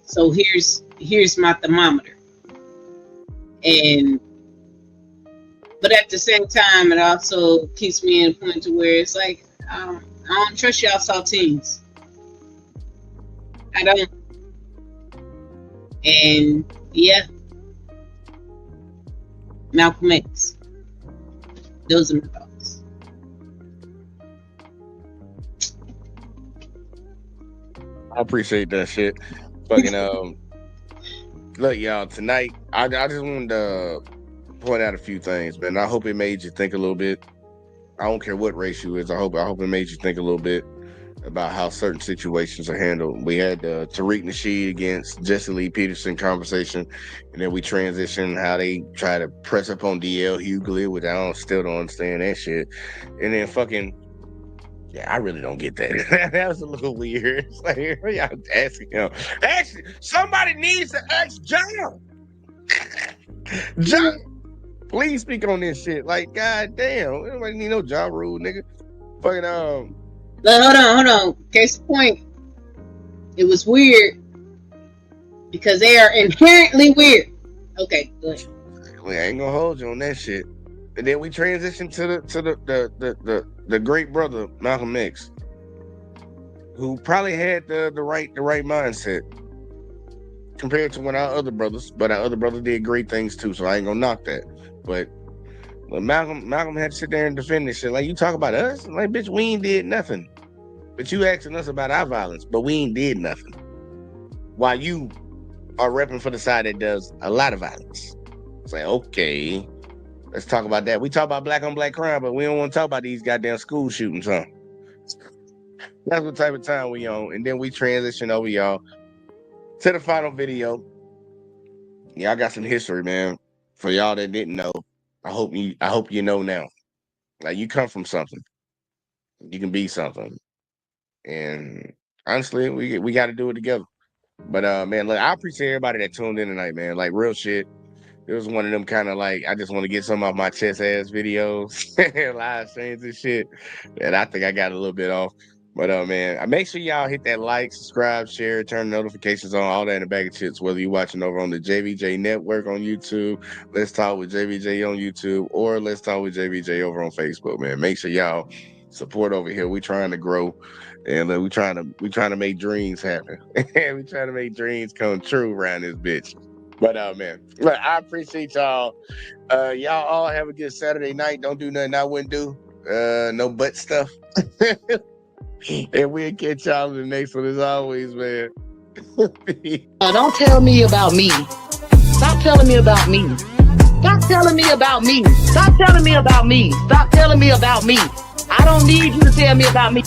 So here's my thermometer. But at the same time, it also keeps me in a point to where it's like, I don't trust y'all saltines. I don't. And yeah, Malcolm X. Those are my thoughts. I appreciate that shit. Fucking look, y'all, tonight I just wanted to point out a few things, man. I hope it made you think a little bit. I don't care what race you is. I hope it made you think a little bit about how certain situations are handled. We had Tariq Rasheed against Jessie Lee Peterson conversation, and then we transitioned how they try to press up on DL Hughley, which I still don't understand that shit. And then fucking, yeah, I really don't get that. That was a little weird. It's like, y'all asking him. Actually, somebody needs to ask John. John, please speak on this shit. Like, goddamn, nobody need no job rule, nigga. Fucking Hold on. Case in point, it was weird because they are inherently weird. Okay, go ahead. We ain't gonna hold you on that shit. And then we transitioned to the great brother Malcolm X, who probably had the right mindset compared to one of our other brothers. But our other brother did great things too, so I ain't gonna knock that. But Malcolm had to sit there and defend this shit. Like, you talk about us, like, bitch, we ain't did nothing. But you asking us about our violence, but we ain't did nothing. While you are repping for the side that does a lot of violence. It's like, okay, let's talk about that. We talk about black on black crime, but we don't want to talk about these goddamn school shootings, huh? That's what type of time we on. And then we transition over, y'all, to the final video. Yeah, I got some history, man. For y'all that didn't know, I hope you know now. Like, you come from something. You can be something. And honestly, we got to do it together. But man, look, I appreciate everybody that tuned in tonight, man. Like, real shit. It was one of them kind of like, I just want to get some off my chest ass videos, live streams and shit. And I think I got a little bit off. But man, make sure y'all hit that like, subscribe, share, turn notifications on, all that in a bag of chips. Whether you're watching over on the JVJ Network on YouTube, Let's Talk with JVJ on YouTube, or Let's Talk with JVJ over on Facebook, man. Make sure y'all support over here. We trying to grow, and we trying to make dreams happen. We trying to make dreams come true around this bitch. But man, look, I appreciate y'all. Y'all all have a good Saturday night. Don't do nothing I wouldn't do. No butt stuff. And we'll catch y'all in the next one as always, man. Don't tell me about me. Stop telling me about me. Stop telling me about me. Stop telling me about me. Stop telling me about me. I don't need you to tell me about me.